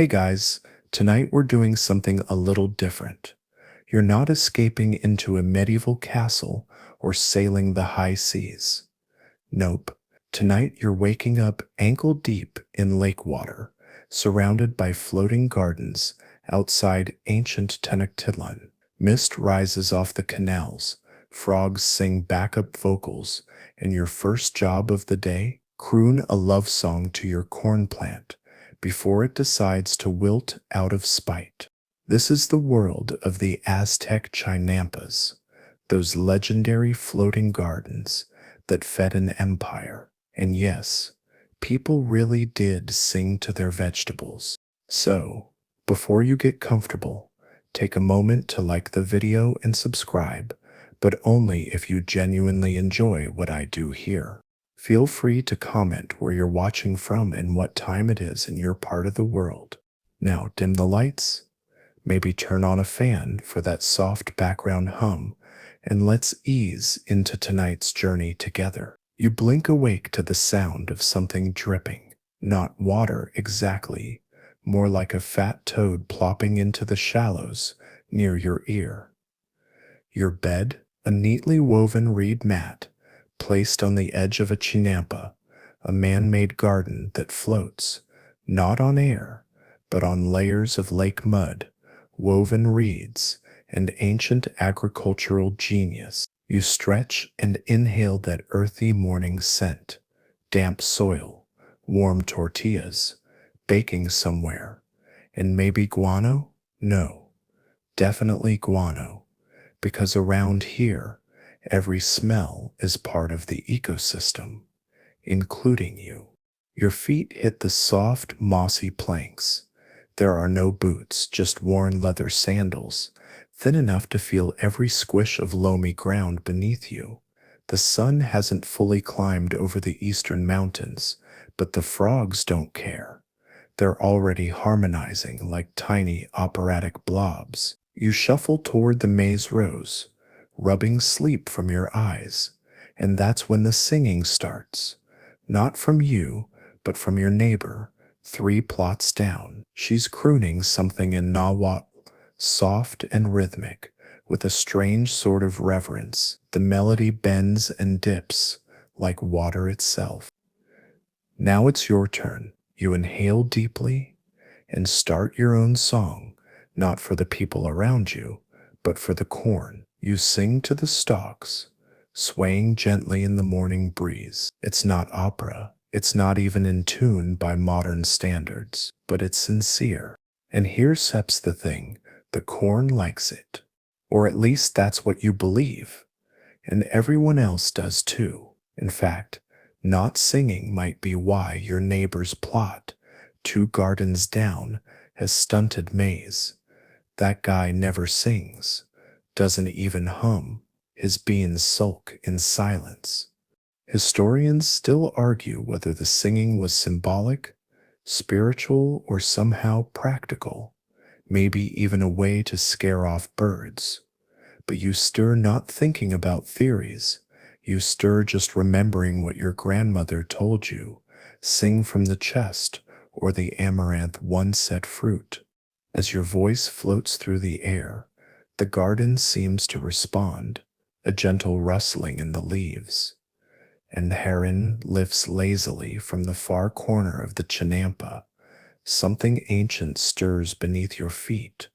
Hey guys, tonight we're doing something a little different. You're not escaping into a medieval castle or sailing the high seas. Nope. Tonight you're waking up ankle deep in lake water, surrounded by floating gardens outside ancient Tenochtitlan. Mist rises off the canals, frogs sing backup vocals, and your first job of the day? Croon a love song to your corn plant before it decides to wilt out of spite. This is the world of the Aztec chinampas, those legendary floating gardens that fed an empire. And yes, people really did sing to their vegetables. So, before you get comfortable, take a moment to like the video and subscribe, but only if you genuinely enjoy what I do here. Feel free to comment where you're watching from and what time it is in your part of the world. Now dim the lights, maybe turn on a fan for that soft background hum, and let's ease into tonight's journey together. You blink awake to the sound of something dripping, not water exactly, more like a fat toad plopping into the shallows near your ear. Your bed, a neatly woven reed mat, placed on the edge of a chinampa, a man-made garden that floats, not on air, but on layers of lake mud, woven reeds, and ancient agricultural genius. You stretch and inhale that earthy morning scent, damp soil, warm tortillas, baking somewhere, and maybe guano? No, definitely guano, because around here, every smell is part of the ecosystem, including you. Your feet hit the soft, mossy planks. There are no boots, just worn leather sandals, thin enough to feel every squish of loamy ground beneath you. The sun hasn't fully climbed over the eastern mountains, but the frogs don't care. They're already harmonizing like tiny operatic blobs. You shuffle toward the maze rows, rubbing sleep from your eyes, and that's when the singing starts. Not from you, but from your neighbor, 3 plots down. She's crooning something in Nahuatl, soft and rhythmic, with a strange sort of reverence. The melody bends and dips, like water itself. Now it's your turn. You inhale deeply and start your own song, not for the people around you, but for the corn. You sing to the stalks, swaying gently in the morning breeze. It's not opera. It's not even in tune by modern standards, but it's sincere. And here steps the thing. The corn likes it. Or at least that's what you believe. And everyone else does too. In fact, not singing might be why your neighbor's plot, 2 gardens down, has stunted maize. That guy never sings, doesn't even hum. His beans sulk in silence. Historians still argue whether the singing was symbolic, spiritual, or somehow practical, maybe even a way to scare off birds. But you stir not thinking about theories. You stir just remembering what your grandmother told you. Sing from the chest or the amaranth one-set fruit. As your voice floats through the air, the garden seems to respond, a gentle rustling in the leaves. And the heron lifts lazily from the far corner of the chinampa. Something ancient stirs beneath your feet,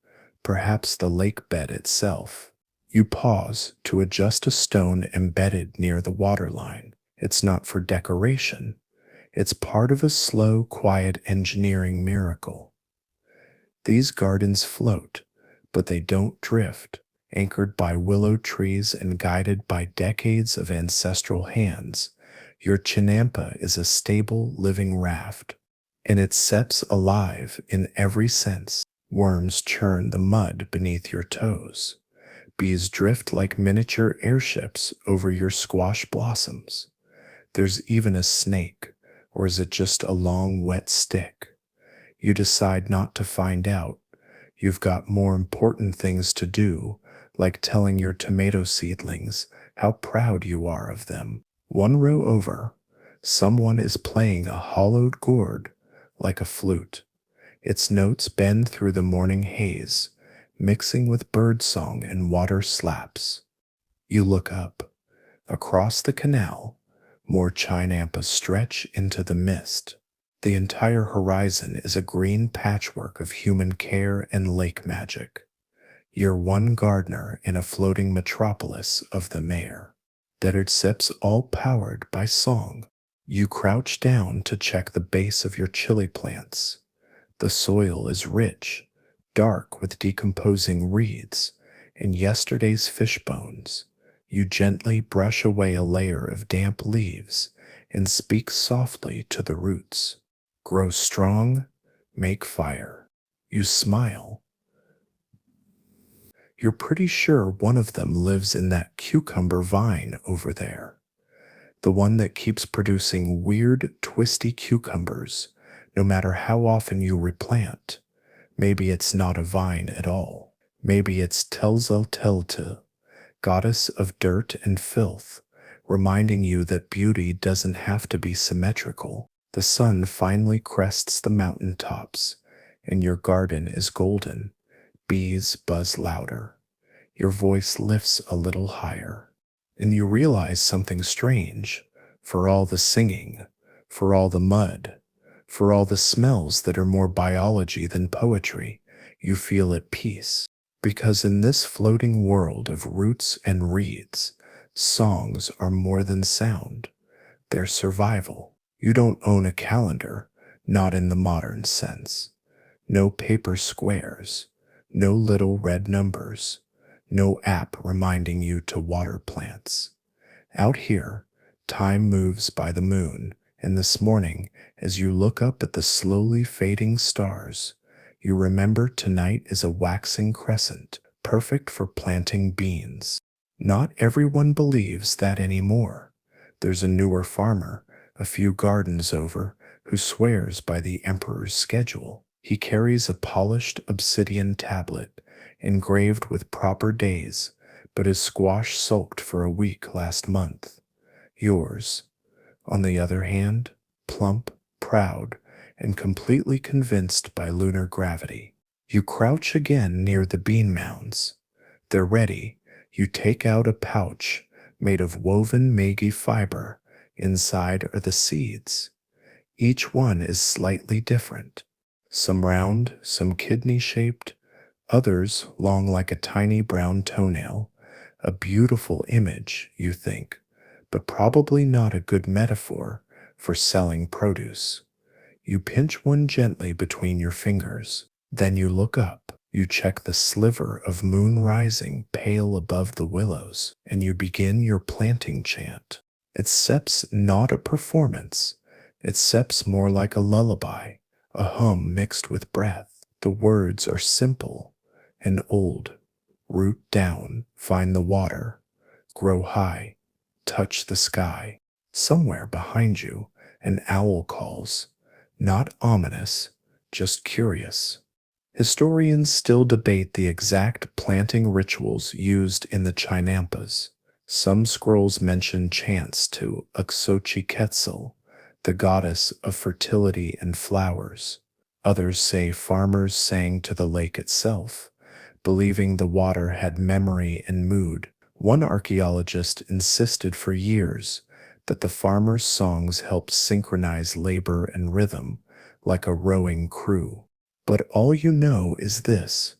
perhaps the lake bed itself. You pause to adjust a stone embedded near the waterline. It's not for decoration. It's part of a slow, quiet engineering miracle. These gardens float, but they don't drift, anchored by willow trees and guided by decades of ancestral hands. Your chinampa is a stable, living raft, and it sets alive in every sense. Worms churn the mud beneath your toes. Bees drift like miniature airships over your squash blossoms. There's even a snake, or is it just a long, wet stick? You decide not to find out. You've got more important things to do, like telling your tomato seedlings how proud you are of them. 1 row over, someone is playing a hollowed gourd like a flute. Its notes bend through the morning haze, mixing with bird song and water slaps. You look up. Across the canal, more chinampas stretch into the mist. The entire horizon is a green patchwork of human care and lake magic. You're one gardener in a floating metropolis of the mayor. Desert sips all powered by song. You crouch down to check the base of your chili plants. The soil is rich, dark with decomposing reeds and yesterday's fish bones. You gently brush away a layer of damp leaves and speak softly to the roots. Grow strong, make fire. You smile. You're pretty sure one of them lives in that cucumber vine over there, the one that keeps producing weird, twisty cucumbers no matter how often you replant. Maybe it's not a vine at all. Maybe it's Telzeltelte, goddess of dirt and filth, reminding you that beauty doesn't have to be symmetrical. The sun finally crests the mountain tops, and your garden is golden. Bees buzz louder. Your voice lifts a little higher, and you realize something strange. For all the singing, for all the mud, for all the smells that are more biology than poetry, you feel at peace. Because in this floating world of roots and reeds, songs are more than sound. They're survival. You don't own a calendar, not in the modern sense. No paper squares, no little red numbers, no app reminding you to water plants. Out here, time moves by the moon, and this morning, as you look up at the slowly fading stars, you remember tonight is a waxing crescent, perfect for planting beans. Not everyone believes that anymore. There's a newer farmer, a few gardens over, who swears by the emperor's schedule. He carries a polished obsidian tablet, engraved with proper days, but his squash sulked for a week last month. Yours, on the other hand, plump, proud, and completely convinced by lunar gravity. You crouch again near the bean mounds. They're ready. You take out a pouch made of woven Magi fiber. Inside are the seeds. Each one is slightly different. Some round, some kidney-shaped, others long like a tiny brown toenail. A beautiful image, you think, but probably not a good metaphor for selling produce. You pinch one gently between your fingers. Then you look up. You check the sliver of moon rising pale above the willows, and you begin your planting chant. It seps not a performance. It seps more like a lullaby, a hum mixed with breath. The words are simple and old. Root down, find the water, grow high, touch the sky. Somewhere behind you, an owl calls, not ominous, just curious. Historians still debate the exact planting rituals used in the Chinampas. Some scrolls mention chants to Uxochiquetzal, the goddess of fertility and flowers. Others say farmers sang to the lake itself, believing the water had memory and mood. One archaeologist insisted for years that the farmers' songs helped synchronize labor and rhythm, like a rowing crew. But all you know is this: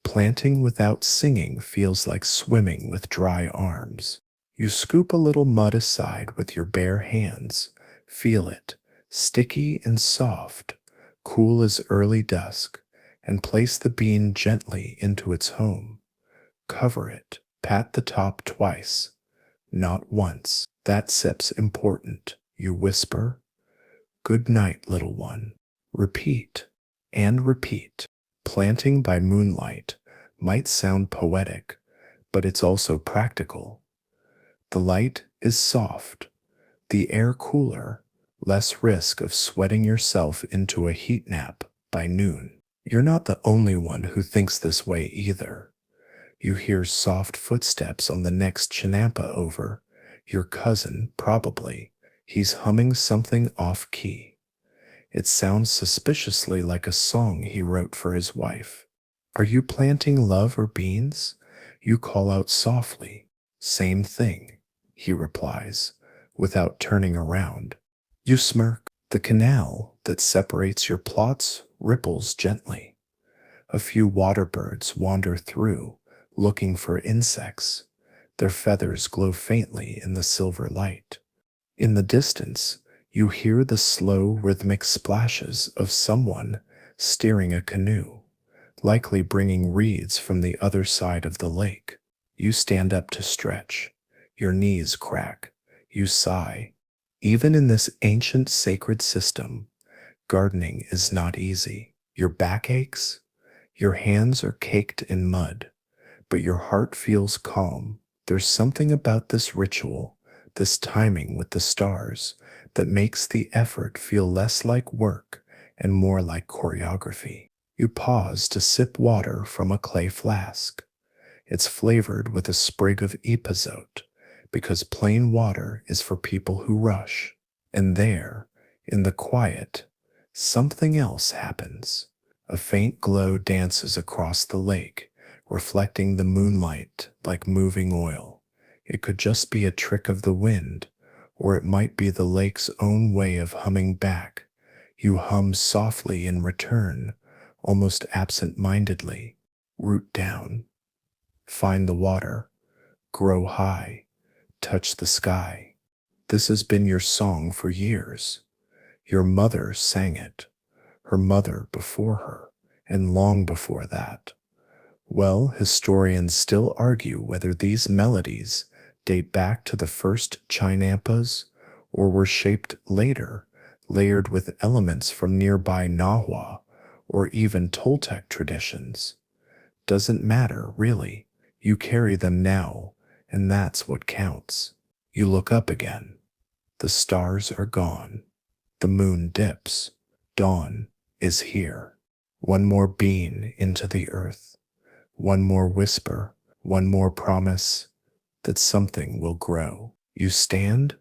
planting without singing feels like swimming with dry arms. You scoop a little mud aside with your bare hands, feel it, sticky and soft, cool as early dusk, and place the bean gently into its home. Cover it, pat the top twice, not once. That sip's important. You whisper, "Good night, little one." Repeat and repeat. Planting by moonlight might sound poetic, but it's also practical. The light is soft, the air cooler, less risk of sweating yourself into a heat nap by noon. You're not the only one who thinks this way either. You hear soft footsteps on the next chinampa over. Your cousin, probably. He's humming something off-key. It sounds suspiciously like a song he wrote for his wife. Are you planting love or beans? You call out softly. Same thing, he replies, without turning around. You smirk. The canal that separates your plots ripples gently. A few water birds wander through, looking for insects. Their feathers glow faintly in the silver light. In the distance, you hear the slow, rhythmic splashes of someone steering a canoe, likely bringing reeds from the other side of the lake. You stand up to stretch. Your knees crack. You sigh. Even in this ancient sacred system, gardening is not easy. Your back aches. Your hands are caked in mud, but your heart feels calm. There's something about this ritual, this timing with the stars, that makes the effort feel less like work and more like choreography. You pause to sip water from a clay flask. It's flavored with a sprig of epazote, because plain water is for people who rush. And there, in the quiet, something else happens. A faint glow dances across the lake, reflecting the moonlight like moving oil. It could just be a trick of the wind, or it might be the lake's own way of humming back. You hum softly in return, almost absent-mindedly. Root down. Find the water. Grow high. Touch the sky. This has been your song for years. Your mother sang it, her mother before her, and long before that. Well, historians still argue whether these melodies date back to the first Chinampas or were shaped later, layered with elements from nearby Nahua or even Toltec traditions. Doesn't matter, really. You carry them now, and that's what counts. You look up again. The stars are gone. The moon dips. Dawn is here. One more bean into the earth. One more whisper. One more promise that something will grow. You stand,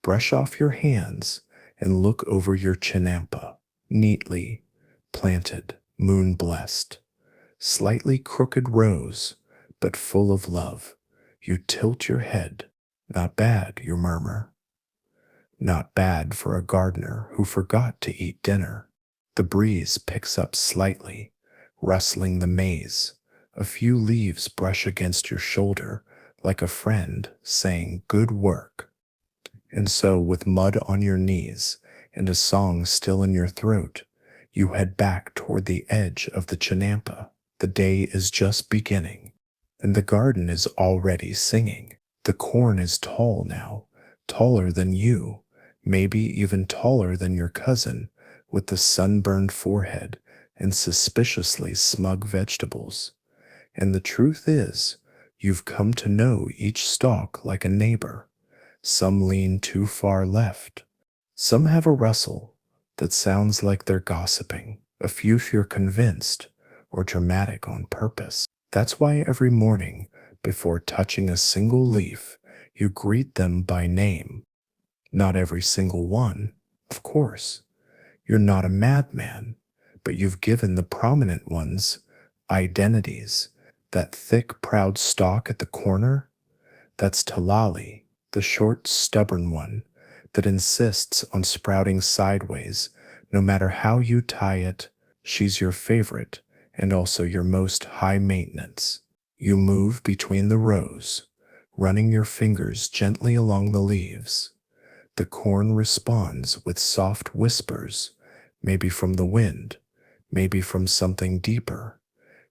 brush off your hands, and look over your chinampa. Neatly planted, moon blessed. Slightly crooked rose, but full of love. You tilt your head. Not bad, you murmur. Not bad for a gardener who forgot to eat dinner. The breeze picks up slightly, rustling the maize. A few leaves brush against your shoulder like a friend saying, "Good work." And so, with mud on your knees and a song still in your throat, you head back toward the edge of the Chinampa. The day is just beginning, and the garden is already singing. The corn is tall now, taller than you, maybe even taller than your cousin, with the sunburned forehead and suspiciously smug vegetables. And the truth is, you've come to know each stalk like a neighbor. Some lean too far left. Some have a rustle that sounds like they're gossiping. A few feel convinced or dramatic on purpose. That's why every morning, before touching a single leaf, you greet them by name. Not every single one, of course. You're not a madman, but you've given the prominent ones identities. That thick, proud stalk at the corner, that's Talali, the short, stubborn one that insists on sprouting sideways no matter how you tie it. She's your favorite and also your most high maintenance. You move between the rows, running your fingers gently along the leaves. The corn responds with soft whispers, maybe from the wind, maybe from something deeper.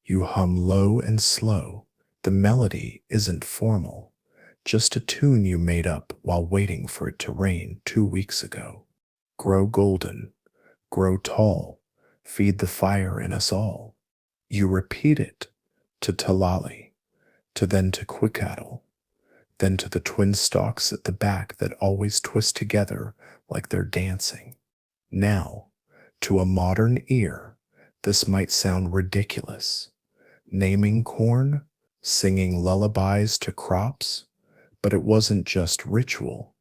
You hum low and slow. The melody isn't formal, just a tune you made up while waiting for it to rain 2 weeks ago. Grow golden, grow tall, feed the fire in us all. You repeat it to Talali, then to Quickattle, then to the twin stalks at the back that always twist together like they're dancing. Now, to a modern ear, this might sound ridiculous. Naming corn, singing lullabies to crops, but it wasn't just ritual,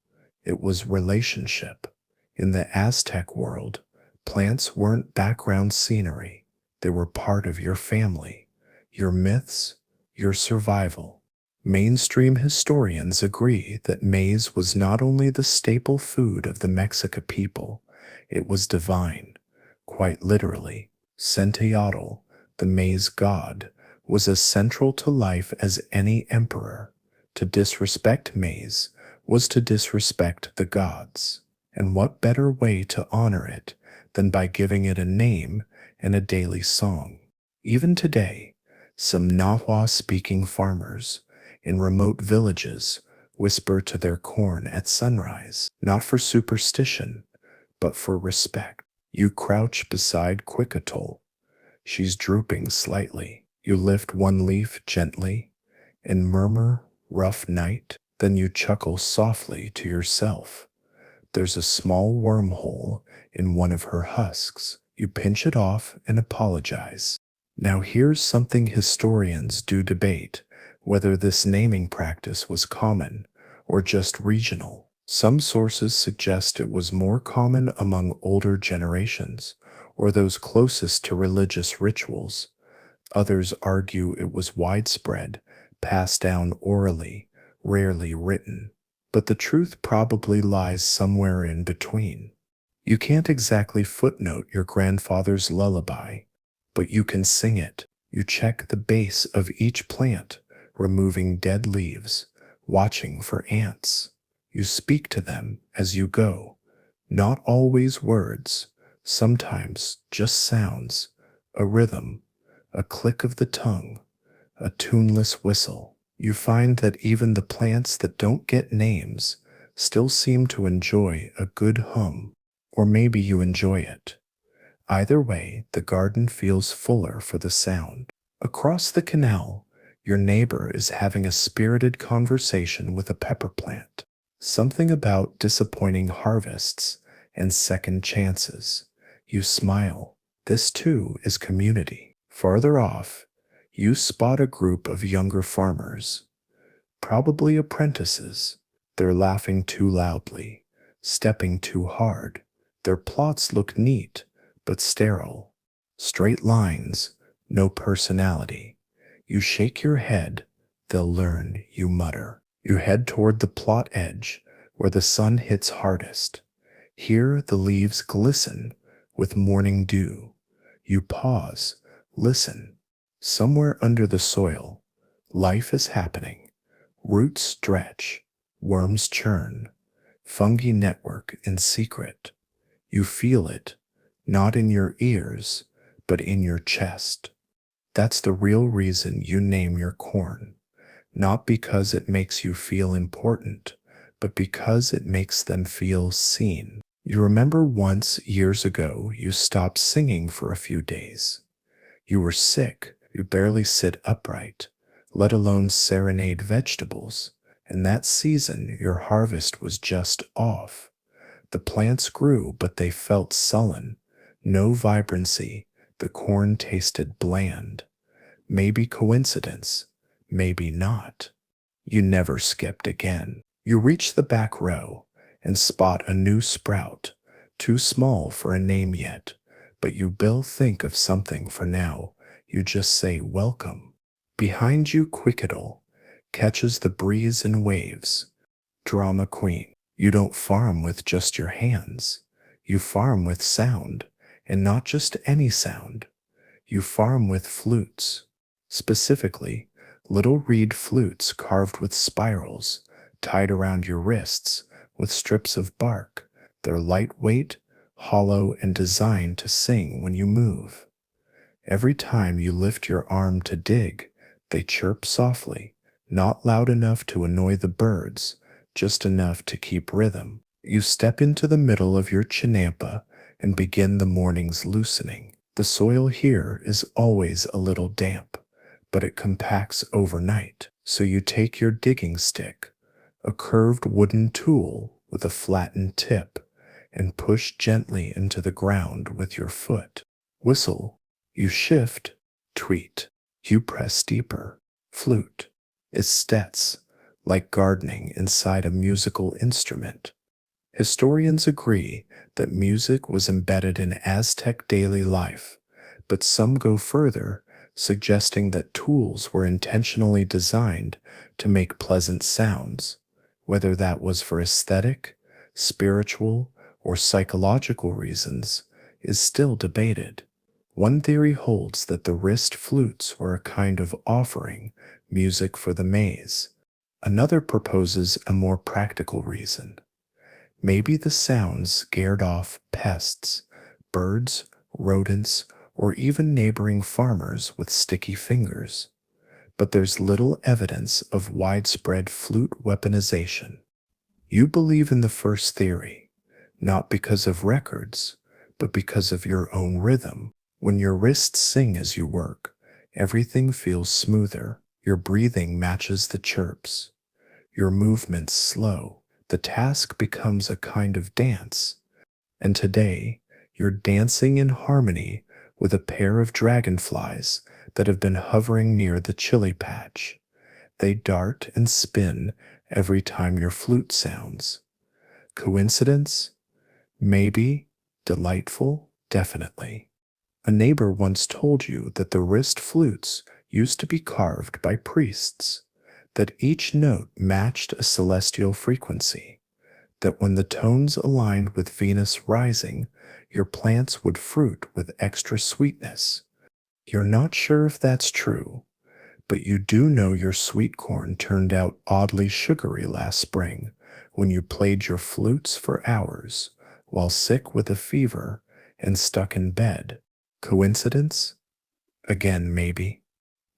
it was relationship. In the Aztec world, Plants weren't background scenery, they were part of your family, your myths, your survival. Mainstream historians agree that maize was not only the staple food of the Mexica people, it was divine. Quite literally, Centeotl, the maize god, was as central to life as any emperor. To disrespect maize was to disrespect the gods. And what better way to honor it than by giving it a name and a daily song? Even today, some Nahua speaking farmers in remote villages whisper to their corn at sunrise, not for superstition, but for respect. You crouch beside Quickatol. She's drooping slightly. You lift one leaf gently and murmur, "Rough night." Then you chuckle softly to yourself. There's a small wormhole in one of her husks. You pinch it off and apologize. Now here's something historians do debate, whether this naming practice was common or just regional. Some sources suggest it was more common among older generations or those closest to religious rituals. Others argue it was widespread, passed down orally, rarely written. But the truth probably lies somewhere in between. You can't exactly footnote your grandfather's lullaby, but you can sing it. You check the base of each plant, removing dead leaves, watching for ants. You speak to them as you go, not always words, sometimes just sounds, a rhythm, a click of the tongue, a tuneless whistle. You find that even the plants that don't get names still seem to enjoy a good hum, or maybe you enjoy it. Either way, the garden feels fuller for the sound. Across the canal, your neighbor is having a spirited conversation with a pepper plant. Something about disappointing harvests and second chances. You smile. This too is community. Farther off, you spot a group of younger farmers, probably apprentices. They're laughing too loudly, stepping too hard. Their plots look neat, but sterile. Straight lines, no personality. You shake your head, they'll learn, you mutter. You head toward the plot edge, where the sun hits hardest. Here the leaves glisten with morning dew. You pause, listen. Somewhere under the soil, life is happening. Roots stretch, worms churn, fungi network in secret. You feel it, not in your ears, but in your chest. That's the real reason you name your corn. Not because it makes you feel important, but because it makes them feel seen. You remember once years ago you stopped singing for a few days. You were sick, you barely sit upright, let alone serenade vegetables, and that season your harvest was just off. The plants grew, but they felt sullen, no vibrancy, the corn tasted bland. Maybe coincidence, maybe not. You never skipped again. You reach the back row and spot a new sprout, too small for a name yet, but you will think of something for now. You just say welcome. Behind you, Quickettle catches the breeze and waves. Drama queen. You don't farm with just your hands. You farm with sound, and not just any sound. You farm with flutes. Specifically, little reed flutes carved with spirals, tied around your wrists with strips of bark. They're lightweight, hollow, and designed to sing when you move. Every time you lift your arm to dig, they chirp softly, not loud enough to annoy the birds, just enough to keep rhythm. You step into the middle of your chinampa and begin the morning's loosening. The soil here is always a little damp, but it compacts overnight. So you take your digging stick, a curved wooden tool with a flattened tip, and push gently into the ground with your foot. Whistle. You shift, tweet. You press deeper, flute. It stets, like gardening inside a musical instrument. Historians agree that music was embedded in Aztec daily life, but some go further, suggesting that tools were intentionally designed to make pleasant sounds, whether that was for aesthetic, spiritual, or psychological reasons, is still debated. One theory holds that the wrist flutes were a kind of offering, music for the maze. Another proposes a more practical reason. Maybe the sounds scared off pests, birds, rodents, or even neighboring farmers with sticky fingers. But there's little evidence of widespread flute weaponization. You believe in the first theory, not because of records, but because of your own rhythm. When your wrists sing as you work, everything feels smoother. Your breathing matches the chirps. Your movements slow. The task becomes a kind of dance. And today, you're dancing in harmony with a pair of dragonflies that have been hovering near the chili patch. They dart and spin every time your flute sounds. Coincidence? Maybe. Delightful? Definitely. A neighbor once told you that the wrist flutes used to be carved by priests, that each note matched a celestial frequency, that when the tones aligned with Venus rising, your plants would fruit with extra sweetness. You're not sure if that's true, but you do know your sweet corn turned out oddly sugary last spring when you played your flutes for hours while sick with a fever and stuck in bed. Coincidence? Again, maybe.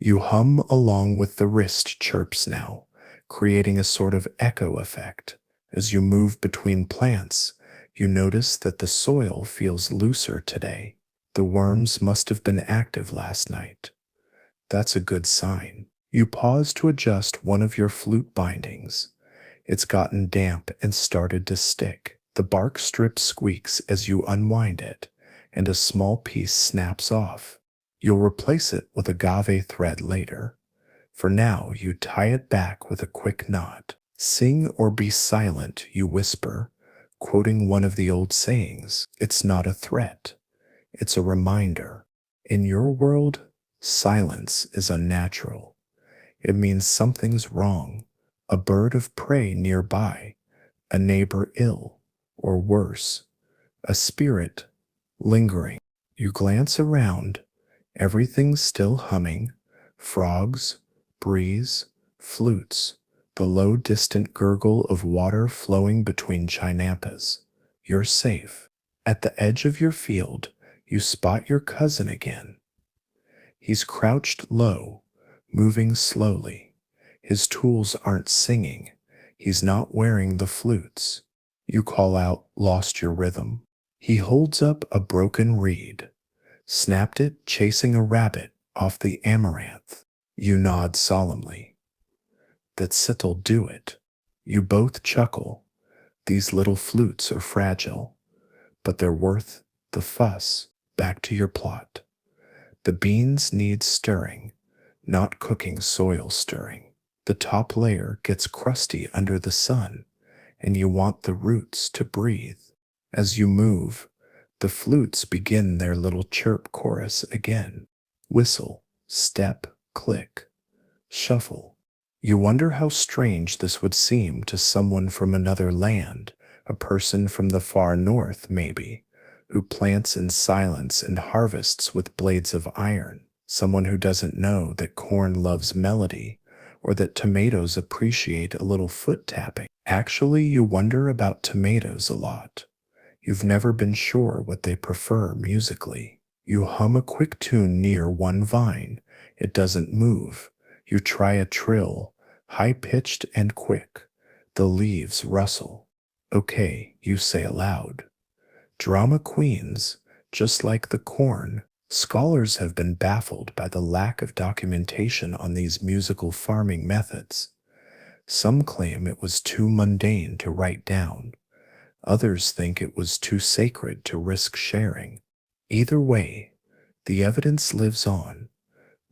You hum along with the wrist chirps now, creating a sort of echo effect. As you move between plants, you notice that the soil feels looser today. The worms must have been active last night. That's a good sign. You pause to adjust one of your flute bindings. It's gotten damp and started to stick. The bark strip squeaks as you unwind it, and a small piece snaps off. You'll replace it with agave thread later. For now, you tie it back with a quick knot. Sing or be silent, you whisper, quoting one of the old sayings. It's not a threat. It's a reminder. In your world, silence is unnatural. It means something's wrong. A bird of prey nearby, a neighbor ill, or worse, a spirit lingering. You glance around, everything's still humming, frogs, breeze, flutes, the low distant gurgle of water flowing between chinampas. You're safe. At the edge of your field, you spot your cousin again. He's crouched low, moving slowly. His tools aren't singing. He's not wearing the flutes. You call out, "Lost your rhythm." He holds up a broken reed. Snapped it chasing a rabbit off the amaranth. You nod solemnly. That'll do it. You both chuckle. These little flutes are fragile, but they're worth the fuss. Back to your plot. The beans need stirring, not cooking soil stirring. The top layer gets crusty under the sun, and you want the roots to breathe. As you move, the flutes begin their little chirp chorus again. Whistle, step, click, shuffle. You wonder how strange this would seem to someone from another land, a person from the far north, maybe, who plants in silence and harvests with blades of iron, someone who doesn't know that corn loves melody, or that tomatoes appreciate a little foot tapping. Actually, you wonder about tomatoes a lot. You've never been sure what they prefer musically. You hum a quick tune near one vine. It doesn't move. You try a trill, high-pitched and quick. The leaves rustle. Okay, you say aloud. Drama queens, just like the corn. Scholars have been baffled by the lack of documentation on these musical farming methods. Some claim it was too mundane to write down. Others think it was too sacred to risk sharing. Either way, the evidence lives on,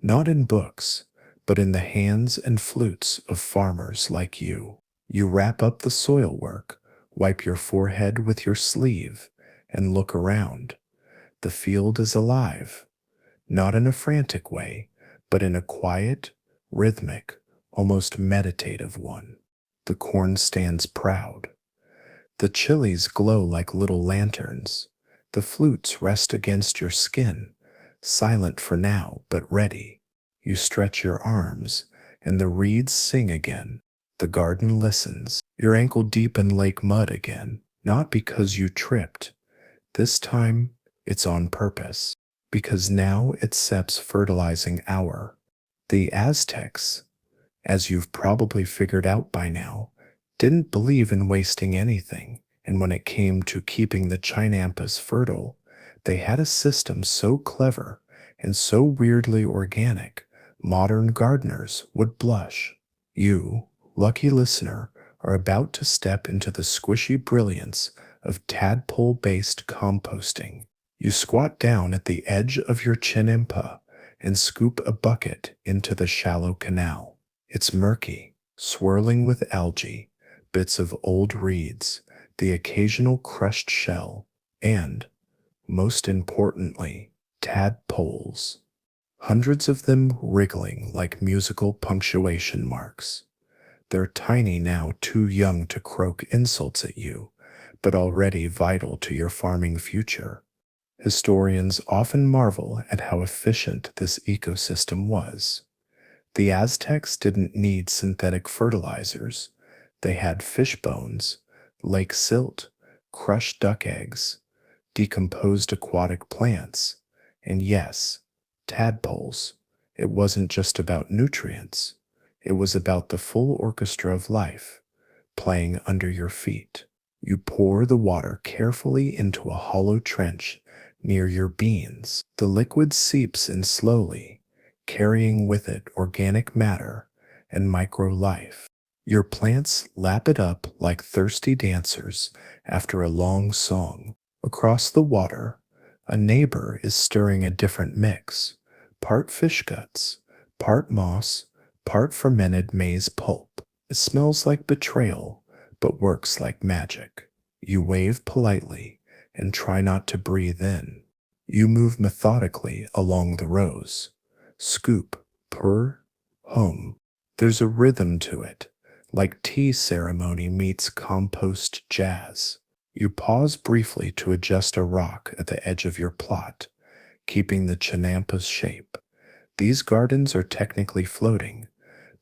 not in books, but in the hands and flutes of farmers like you. You wrap up the soil work, Wipe your forehead with your sleeve and look around. The field is alive, not in a frantic way, but in a quiet, rhythmic, almost meditative one. The corn stands proud. The chilies glow like little lanterns. The flutes rest against your skin, silent for now, but ready. You stretch your arms, and the reeds sing again. The garden listens. Your ankle deep in lake mud again, not because you tripped. This time, it's on purpose, because now it's Sep's fertilizing hour. The Aztecs, as you've probably figured out by now, didn't believe in wasting anything, and when it came to keeping the chinampas fertile, they had a system so clever and so weirdly organic, modern gardeners would blush. You, lucky listener, are about to step into the squishy brilliance of tadpole-based composting. You squat down at the edge of your chinampa and scoop a bucket into the shallow canal. It's murky, swirling with algae, bits of old reeds, the occasional crushed shell, and, most importantly, tadpoles. Hundreds of them wriggling like musical punctuation marks. They're tiny now, too young to croak insults at you, but already vital to your farming future. Historians often marvel at how efficient this ecosystem was. The Aztecs didn't need synthetic fertilizers. They had fish bones, lake silt, crushed duck eggs, decomposed aquatic plants, and yes, tadpoles. It wasn't just about nutrients. It was about the full orchestra of life, playing under your feet. You pour the water carefully into a hollow trench near your beans. The liquid seeps in slowly, carrying with it organic matter and micro life. Your plants lap it up like thirsty dancers after a long song. Across the water, a neighbor is stirring a different mix, part fish guts, part moss, part fermented maize pulp. It smells like betrayal, but works like magic. You wave politely and try not to breathe in. You move methodically along the rows. Scoop, purr, hum. There's a rhythm to it, like tea ceremony meets compost jazz. You pause briefly to adjust a rock at the edge of your plot, keeping the chinampa's shape. These gardens are technically floating,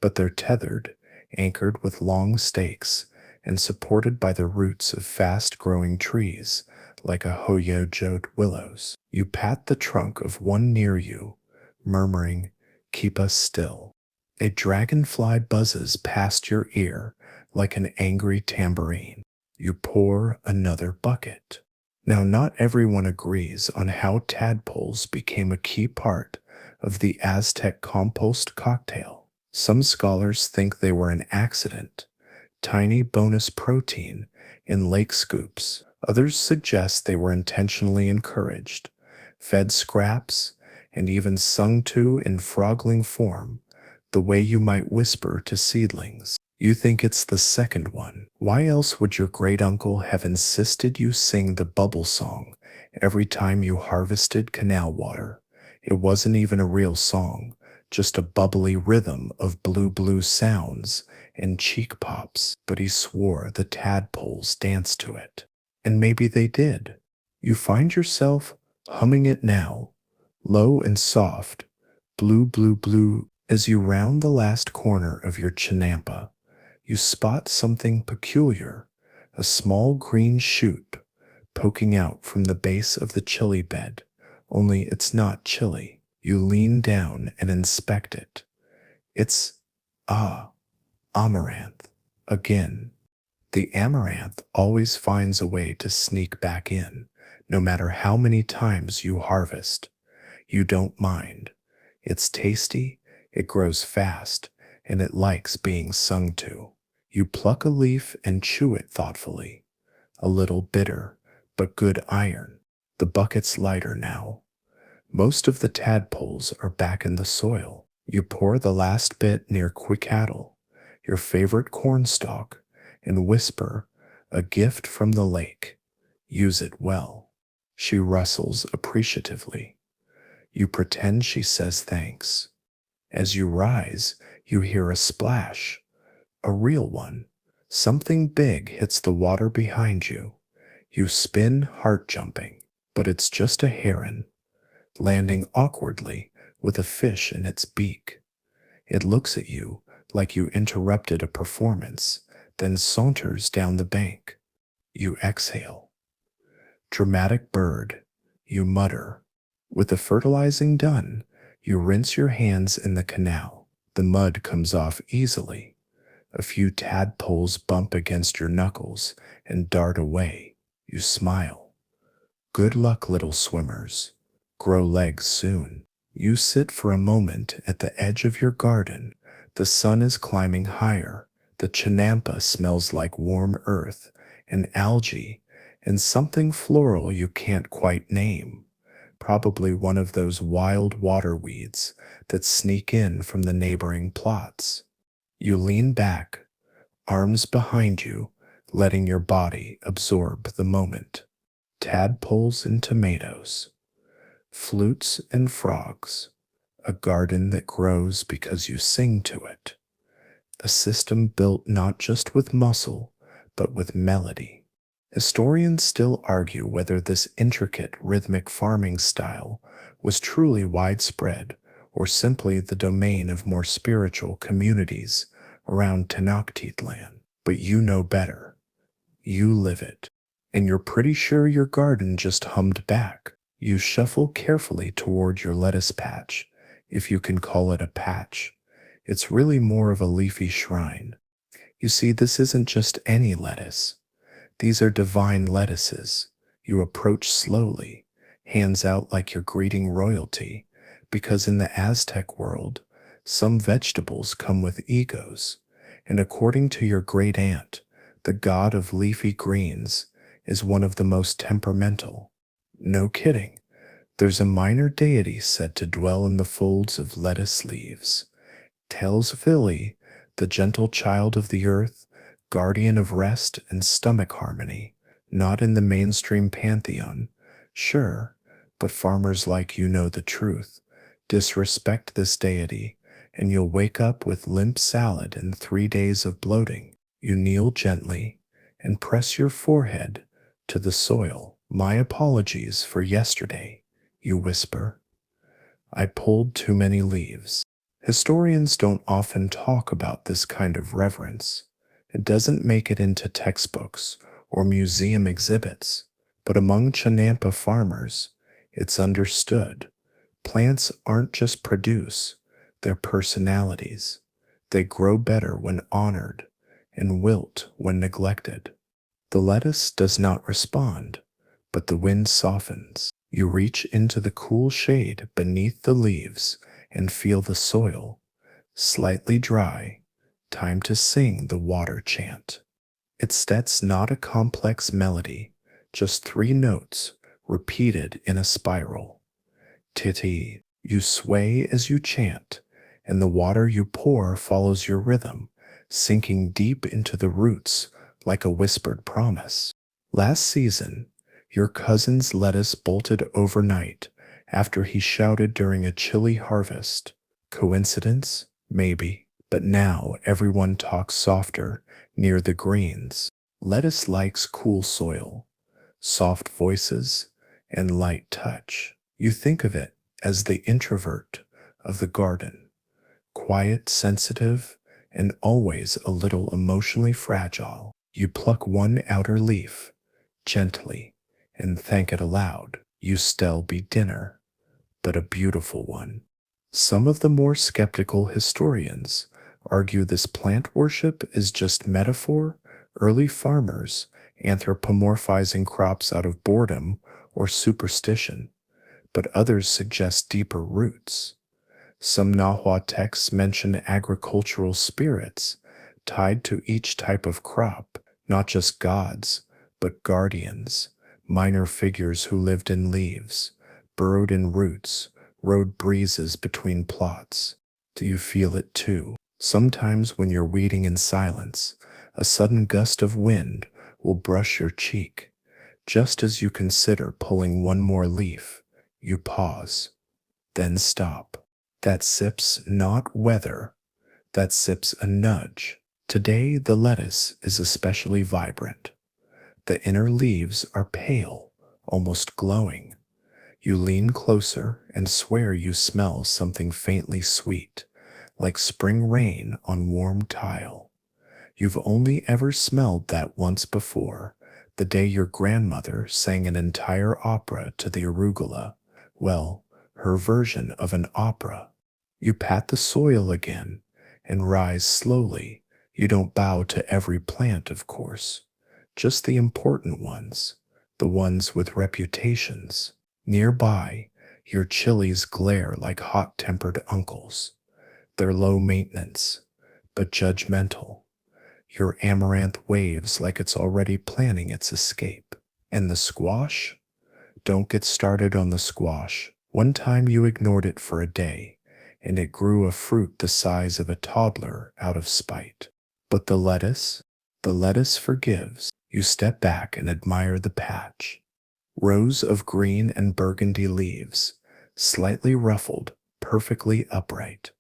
but they're tethered, anchored with long stakes, and supported by the roots of fast-growing trees like a Hoyo-jode willows. You pat the trunk of one near you, murmuring, "Keep us still." A dragonfly buzzes past your ear like an angry tambourine. You pour another bucket. Now, not everyone agrees on how tadpoles became a key part of the Aztec compost cocktail. Some scholars think they were an accident, tiny bonus protein in lake scoops. Others suggest they were intentionally encouraged, fed scraps, and even sung to in frogling form, the way you might whisper to seedlings. You think it's the second one. Why else would your great-uncle have insisted you sing the bubble song every time you harvested canal water? It wasn't even a real song, just a bubbly rhythm of blue sounds and cheek pops, but he swore the tadpoles danced to it. And maybe they did. You find yourself humming it now, low and soft, blue, as you round the last corner of your chinampa. You spot something peculiar, a small green shoot poking out from the base of the chili bed, only it's not chili. You lean down and inspect it. It's, amaranth. Again. The amaranth always finds a way to sneak back in, no matter how many times you harvest. You don't mind. It's tasty, it grows fast, and it likes being sung to. You pluck a leaf and chew it thoughtfully. A little bitter, but good iron. The bucket's lighter now. Most of the tadpoles are back in the soil. You pour the last bit near quickattle, your favorite cornstalk, and whisper, a gift from the lake. Use it well. She rustles appreciatively. You pretend she says thanks. As you rise, you hear a splash, a real one. Something big hits the water behind you. You spin, heart jumping, but it's just a heron, landing awkwardly with a fish in its beak. It looks at you like you interrupted a performance, then saunters down the bank. You exhale. Dramatic bird, you mutter. With the fertilizing done, you rinse your hands in the canal. The mud comes off easily. A few tadpoles bump against your knuckles and dart away. You smile. Good luck, little swimmers. Grow legs soon. You sit for a moment at the edge of your garden. The sun is climbing higher. The chinampa smells like warm earth and algae and something floral you can't quite name. Probably one of those wild water weeds that sneak in from the neighboring plots. You lean back, arms behind you, letting your body absorb the moment. Tadpoles and tomatoes, flutes and frogs, a garden that grows because you sing to it. A system built not just with muscle, but with melody. Historians still argue whether this intricate rhythmic farming style was truly widespread or simply the domain of more spiritual communities around Tenochtitlan. But you know better. You live it. And you're pretty sure your garden just hummed back. You shuffle carefully toward your lettuce patch, if you can call it a patch. It's really more of a leafy shrine. You see, this isn't just any lettuce. These are divine lettuces. You approach slowly, hands out like you're greeting royalty, because in the Aztec world, some vegetables come with egos, and according to your great aunt, the god of leafy greens is one of the most temperamental. No kidding. There's a minor deity said to dwell in the folds of lettuce leaves. Tells Philly, the gentle child of the earth, guardian of rest and stomach harmony, not in the mainstream pantheon. Sure, but farmers like you know the truth. Disrespect this deity, and you'll wake up with limp salad and 3 days of bloating. You kneel gently and press your forehead to the soil. My apologies for yesterday, you whisper. I pulled too many leaves. Historians don't often talk about this kind of reverence. It doesn't make it into textbooks or museum exhibits, but among Chinampa farmers, it's understood. Plants aren't just produce, they're personalities. They grow better when honored and wilt when neglected. The lettuce does not respond, but the wind softens. You reach into the cool shade beneath the leaves and feel the soil, slightly dry. Time to sing the water chant. That's not a complex melody, just 3 notes repeated in a spiral. Titi, you sway as you chant, and the water you pour follows your rhythm, sinking deep into the roots like a whispered promise. Last season, your cousin's lettuce bolted overnight after he shouted during a chilly harvest. Coincidence? Maybe. But now everyone talks softer near the greens. Lettuce likes cool soil, soft voices, and light touch. You think of it as the introvert of the garden, quiet, sensitive, and always a little emotionally fragile. You pluck one outer leaf, gently, and thank it aloud. You still be dinner, but a beautiful one. Some of the more skeptical historians argue this plant worship is just metaphor, early farmers anthropomorphizing crops out of boredom or superstition, but others suggest deeper roots. Some Nahua texts mention agricultural spirits tied to each type of crop, not just gods, but guardians, minor figures who lived in leaves, burrowed in roots, rode breezes between plots. Do you feel it too? Sometimes when you're weeding in silence, a sudden gust of wind will brush your cheek. Just as you consider pulling one more leaf, you pause, then stop. That sip's not weather, that sip's a nudge. Today, the lettuce is especially vibrant. The inner leaves are pale, almost glowing. You lean closer and swear you smell something faintly sweet, like spring rain on warm tile. You've only ever smelled that once before, the day your grandmother sang an entire opera to the arugula. Well, her version of an opera. You pat the soil again and rise slowly. You don't bow to every plant, of course, just the important ones, the ones with reputations. Nearby, your chilies glare like hot-tempered uncles. They're low maintenance, but judgmental. Your amaranth waves like it's already planning its escape. And the squash? Don't get started on the squash. One time you ignored it for a day, and it grew a fruit the size of a toddler out of spite. But the lettuce? The lettuce forgives. You step back and admire the patch. Rows of green and burgundy leaves, slightly ruffled, perfectly upright.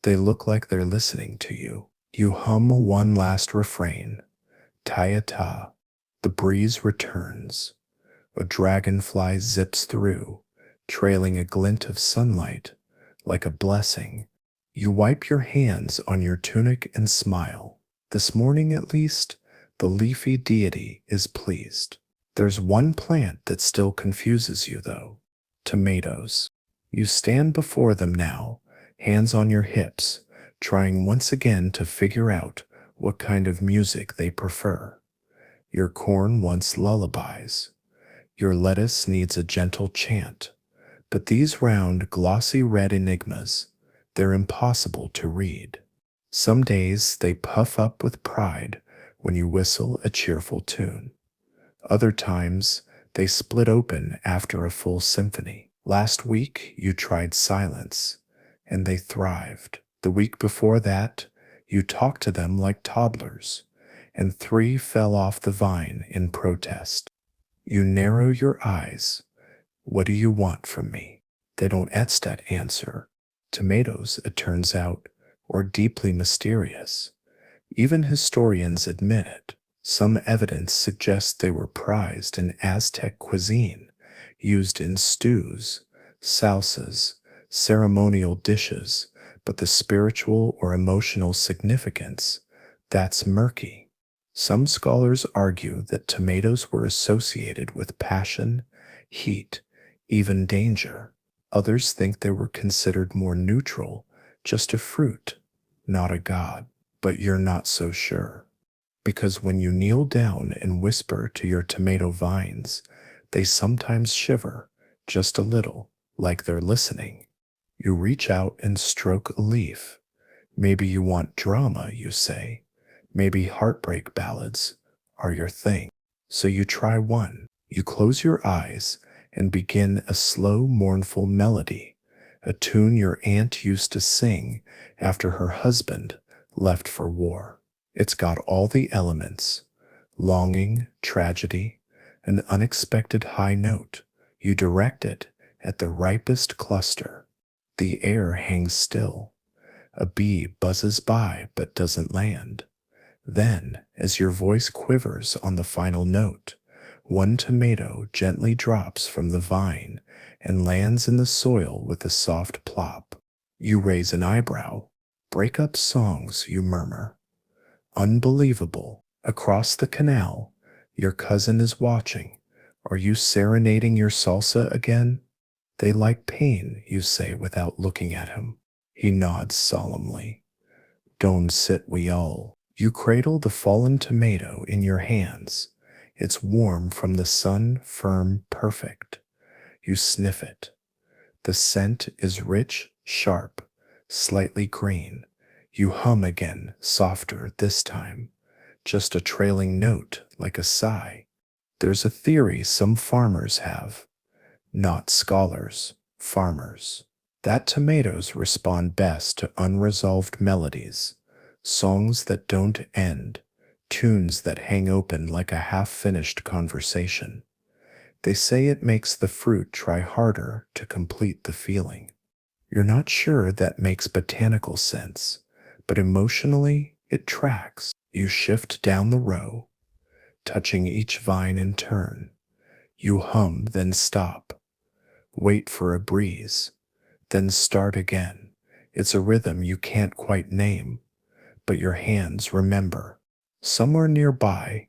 They look like they're listening to you. You hum one last refrain. Ta-ya-ta. The breeze returns. A dragonfly zips through, trailing a glint of sunlight like a blessing. You wipe your hands on your tunic and smile. This morning, at least, the leafy deity is pleased. There's one plant that still confuses you, though. Tomatoes. You stand before them now, hands on your hips, trying once again to figure out what kind of music they prefer. Your corn wants lullabies. Your lettuce needs a gentle chant. But these round, glossy red enigmas, they're impossible to read. Some days they puff up with pride when you whistle a cheerful tune. Other times they split open after a full symphony. Last week you tried silence, and they thrived. The week before that, you talked to them like toddlers, and 3 fell off the vine in protest. You narrow your eyes. What do you want from me? They don't Aztec answer. Tomatoes, it turns out, are deeply mysterious. Even historians admit it. Some evidence suggests they were prized in Aztec cuisine, used in stews, salsas, ceremonial dishes, but the spiritual or emotional significance, that's murky. Some scholars argue that tomatoes were associated with passion, heat, even danger. Others think they were considered more neutral, just a fruit, not a god. But you're not so sure. Because when you kneel down and whisper to your tomato vines, they sometimes shiver, just a little, like they're listening. You reach out and stroke a leaf. Maybe you want drama, you say. Maybe heartbreak ballads are your thing. So you try one. You close your eyes and begin a slow, mournful melody, a tune your aunt used to sing after her husband left for war. It's got all the elements: longing, tragedy, an unexpected high note. You direct it at the ripest cluster. The air hangs still. A bee buzzes by but doesn't land. Then, as your voice quivers on the final note, one tomato gently drops from the vine and lands in the soil with a soft plop. You raise an eyebrow. Break up songs, you murmur. Unbelievable. Across the canal, your cousin is watching. Are you serenading your salsa again? They like pain, you say without looking at him. He nods solemnly. Don't sit we all. You cradle the fallen tomato in your hands. It's warm from the sun, firm, perfect. You sniff it. The scent is rich, sharp, slightly green. You hum again, softer this time. Just a trailing note, like a sigh. There's a theory some farmers have. Not scholars, farmers. That tomatoes respond best to unresolved melodies, songs that don't end, tunes that hang open like a half-finished conversation. They say it makes the fruit try harder to complete the feeling. You're not sure that makes botanical sense, but emotionally it tracks. You shift down the row, touching each vine in turn. You hum, then stop, wait for a breeze, then start again. It's a rhythm you can't quite name, but your hands remember. Somewhere nearby,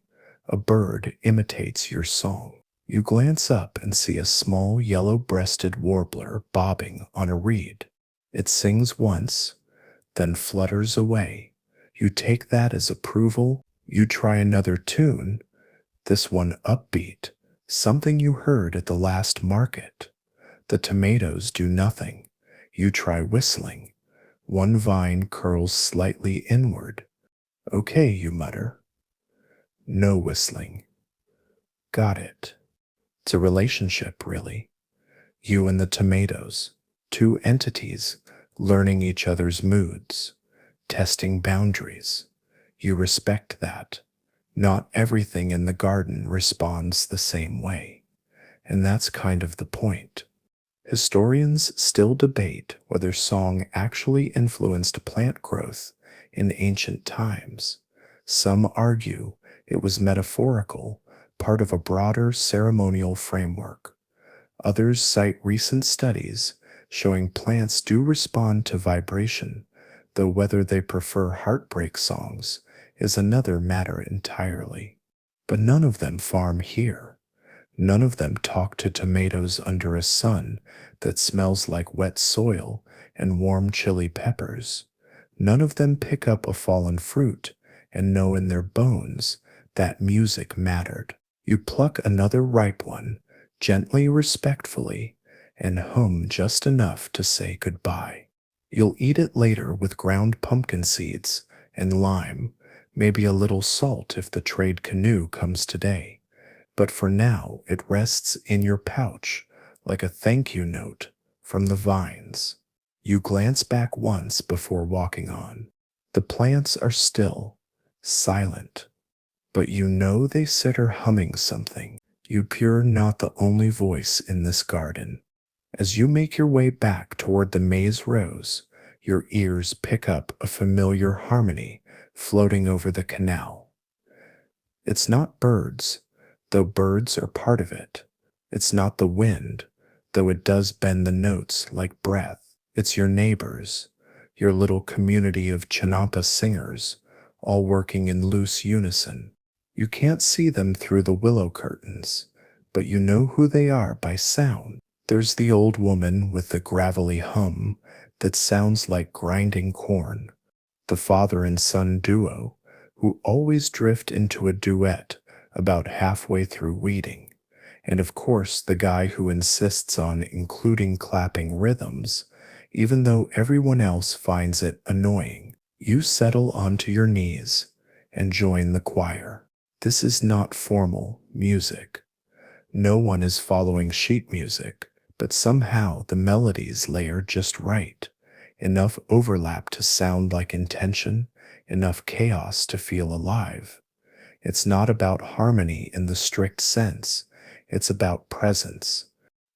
a bird imitates your song. You glance up and see a small yellow-breasted warbler bobbing on a reed. It sings once, then flutters away. You take that as approval. You try another tune, this one upbeat, something you heard at the last market. The tomatoes do nothing. You try whistling. One vine curls slightly inward. Okay, you mutter. No whistling. Got it. It's a relationship, really. You and the tomatoes, two entities learning each other's moods, testing boundaries. You respect that. Not everything in the garden responds the same way, and that's kind of the point. Historians still debate whether song actually influenced plant growth in ancient times. Some argue it was metaphorical, part of a broader ceremonial framework. Others cite recent studies showing plants do respond to vibration, though whether they prefer heartbreak songs is another matter entirely. But none of them farm here. None of them talk to tomatoes under a sun that smells like wet soil and warm chili peppers. None of them pick up a fallen fruit and know in their bones that music mattered. You pluck another ripe one, gently, respectfully, and hum just enough to say goodbye. You'll eat it later with ground pumpkin seeds and lime, maybe a little salt if the trade canoe comes today. But for now, it rests in your pouch like a thank you note from the vines. You glance back once before walking on. The plants are still, silent, but you know they sit or humming something. You're not the only voice in this garden. As you make your way back toward the maze rows, your ears pick up a familiar harmony floating over the canal. It's not birds, though birds are part of it. It's not the wind, though it does bend the notes like breath. It's your neighbors, your little community of Chinampa singers, all working in loose unison. You can't see them through the willow curtains, but you know who they are by sound. There's the old woman with the gravelly hum that sounds like grinding corn, the father and son duo who always drift into a duet about halfway through weeding, and of course the guy who insists on including clapping rhythms, even though everyone else finds it annoying. You settle onto your knees and join the choir. This is not formal music. No one is following sheet music, but somehow the melodies layer just right. Enough overlap to sound like intention, enough chaos to feel alive. It's not about harmony in the strict sense, it's about presence.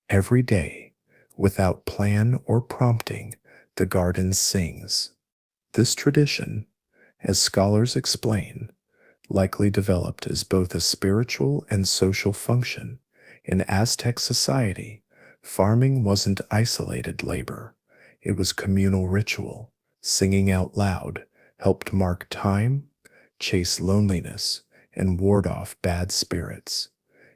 Every day, without plan or prompting, the garden sings. This tradition, as scholars explain, likely developed as both a spiritual and social function. In Aztec society, farming wasn't isolated labor. It was communal ritual. Singing out loud helped mark time, chase loneliness, and ward off bad spirits.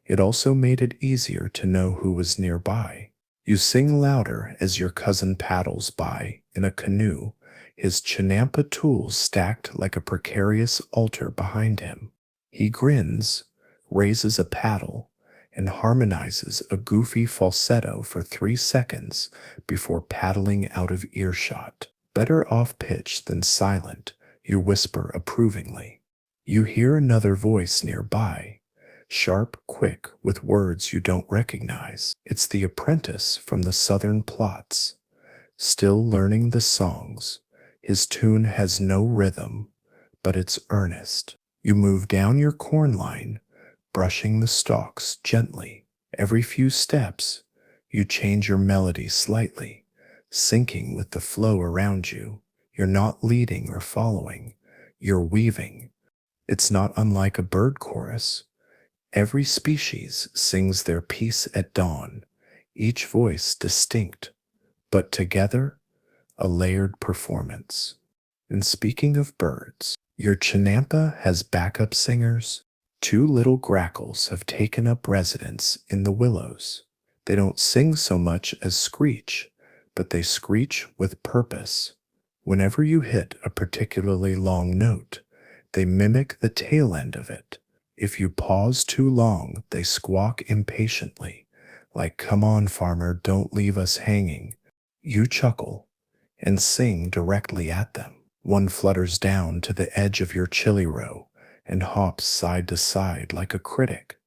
It also made it easier to know who was nearby. You sing louder as your cousin paddles by in a canoe, his Chinampa tools stacked like a precarious altar behind him. He grins, raises a paddle, and harmonizes a goofy falsetto for 3 seconds before paddling out of earshot. Better off pitch than silent, you whisper approvingly. You hear another voice nearby, sharp, quick, with words you don't recognize. It's the apprentice from the southern plots, still learning the songs. His tune has no rhythm, but it's earnest. You move down your corn line, brushing the stalks gently. Every few steps, you change your melody slightly, syncing with the flow around you. You're not leading or following, you're weaving. It's not unlike a bird chorus. Every species sings their piece at dawn, each voice distinct, but together, a layered performance. And speaking of birds, your chinampa has backup singers. Two little grackles have taken up residence in the willows. They don't sing so much as screech, but they screech with purpose. Whenever you hit a particularly long note, they mimic the tail end of it. If you pause too long, they squawk impatiently, like, "Come on, farmer, don't leave us hanging." You chuckle and sing directly at them. One flutters down to the edge of your chili row and hops side to side like a critic.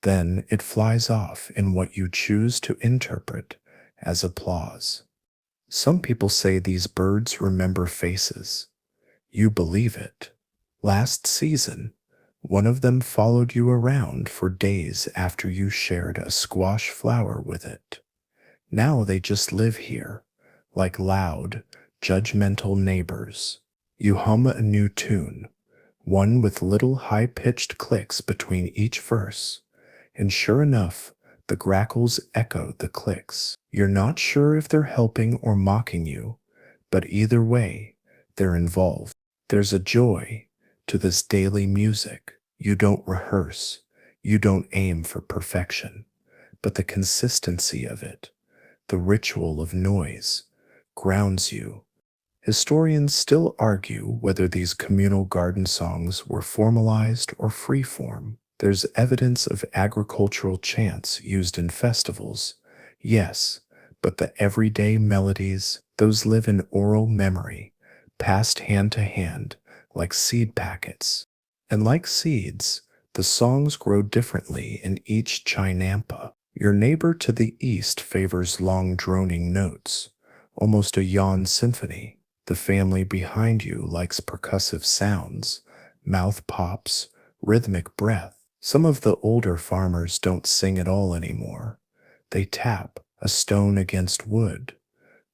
Then it flies off in what you choose to interpret as applause. Some people say these birds remember faces. You believe it. Last season, one of them followed you around for days after you shared a squash flower with it. Now they just live here, like loud, judgmental neighbors. You hum a new tune, one with little high-pitched clicks between each verse, and sure enough, the grackles echo the clicks. You're not sure if they're helping or mocking you, but either way, they're involved. There's a joy to this daily music. You don't rehearse, you don't aim for perfection, but the consistency of it, the ritual of noise, grounds you. Historians still argue whether these communal garden songs were formalized or freeform. There's evidence of agricultural chants used in festivals, yes, but the everyday melodies, those live in oral memory, passed hand to hand like seed packets. And like seeds, the songs grow differently in each chinampa. Your neighbor to the east favors long droning notes, almost a yawn symphony. The family behind you likes percussive sounds, mouth pops, rhythmic breath. Some of the older farmers don't sing at all anymore. They tap, a stone against wood,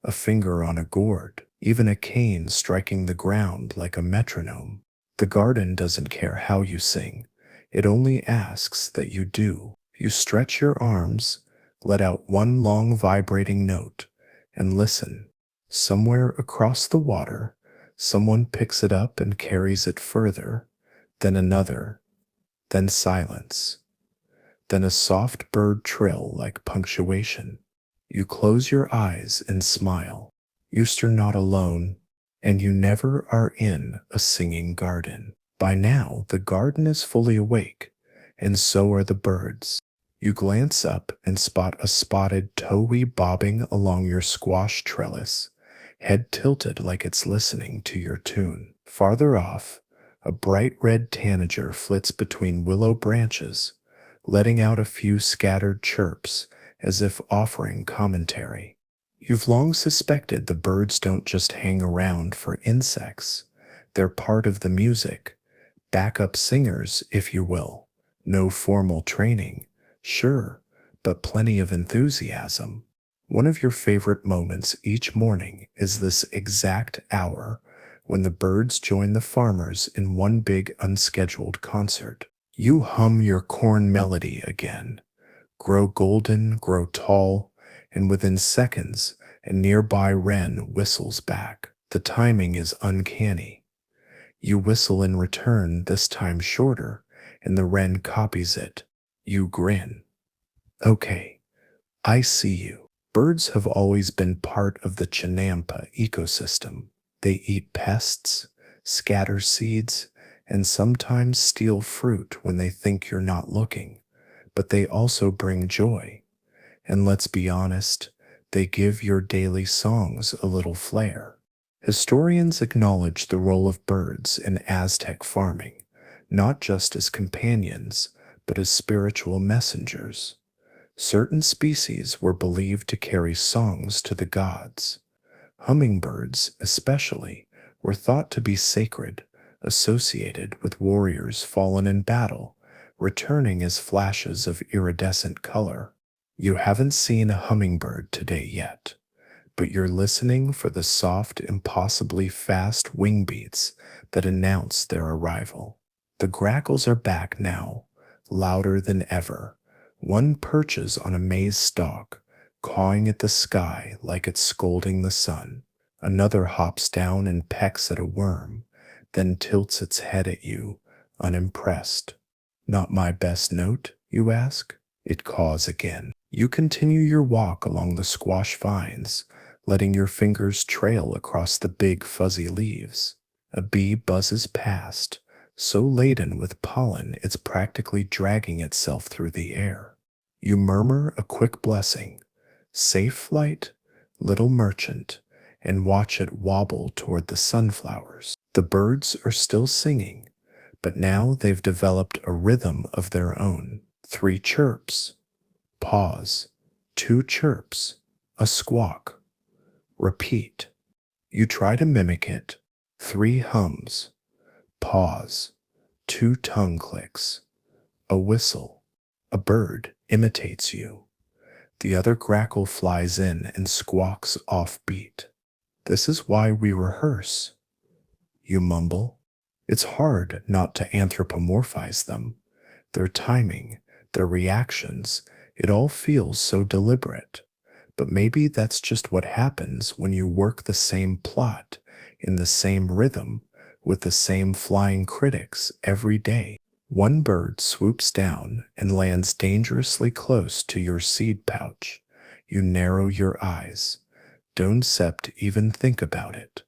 a finger on a gourd, even a cane striking the ground like a metronome. The garden doesn't care how you sing. It only asks that you do. You stretch your arms, let out one long vibrating note, and listen. Somewhere across the water, someone picks it up and carries it further, then another, then silence, then a soft bird trill like punctuation. You close your eyes and smile. You're not alone, and you never are in a singing garden. By now, the garden is fully awake, and so are the birds. You glance up and spot a spotted towhee bobbing along your squash trellis, head tilted like it's listening to your tune. Farther off, a bright red tanager flits between willow branches, letting out a few scattered chirps as if offering commentary. You've long suspected the birds don't just hang around for insects. They're part of the music, backup singers, if you will. No formal training, sure, but plenty of enthusiasm. One of your favorite moments each morning is this exact hour when the birds join the farmers in one big unscheduled concert. You hum your corn melody again, grow golden, grow tall, and within seconds, a nearby wren whistles back. The timing is uncanny. You whistle in return, this time shorter, and the wren copies it. You grin. Okay, I see you. Birds have always been part of the chinampa ecosystem. They eat pests, scatter seeds, and sometimes steal fruit when they think you're not looking. But they also bring joy. And let's be honest, they give your daily songs a little flair. Historians acknowledge the role of birds in Aztec farming, not just as companions, but as spiritual messengers. Certain species were believed to carry songs to the gods. Hummingbirds, especially, were thought to be sacred, associated with warriors fallen in battle, returning as flashes of iridescent color. You haven't seen a hummingbird today yet, but you're listening for the soft, impossibly fast wing beats that announce their arrival. The grackles are back now, louder than ever. One perches on a maize stalk, cawing at the sky like it's scolding the sun. Another hops down and pecks at a worm, then tilts its head at you, unimpressed. Not my best note, you ask? It caws again. You continue your walk along the squash vines, letting your fingers trail across the big fuzzy leaves. A bee buzzes past, so laden with pollen it's practically dragging itself through the air. You murmur a quick blessing, safe flight, little merchant, and watch it wobble toward the sunflowers. The birds are still singing, but now they've developed a rhythm of their own. 3 chirps, pause, 2 chirps, a squawk, repeat. You try to mimic it. 3 hums, pause, 2 tongue clicks, a whistle. A bird imitates you. The other grackle flies in and squawks offbeat. This is why we rehearse. You mumble. It's hard not to anthropomorphize them. Their timing, their reactions, it all feels so deliberate. But maybe that's just what happens when you work the same plot, in the same rhythm, with the same flying critics every day. One bird swoops down and lands dangerously close to your seed pouch. You narrow your eyes. Don't sept even think about it.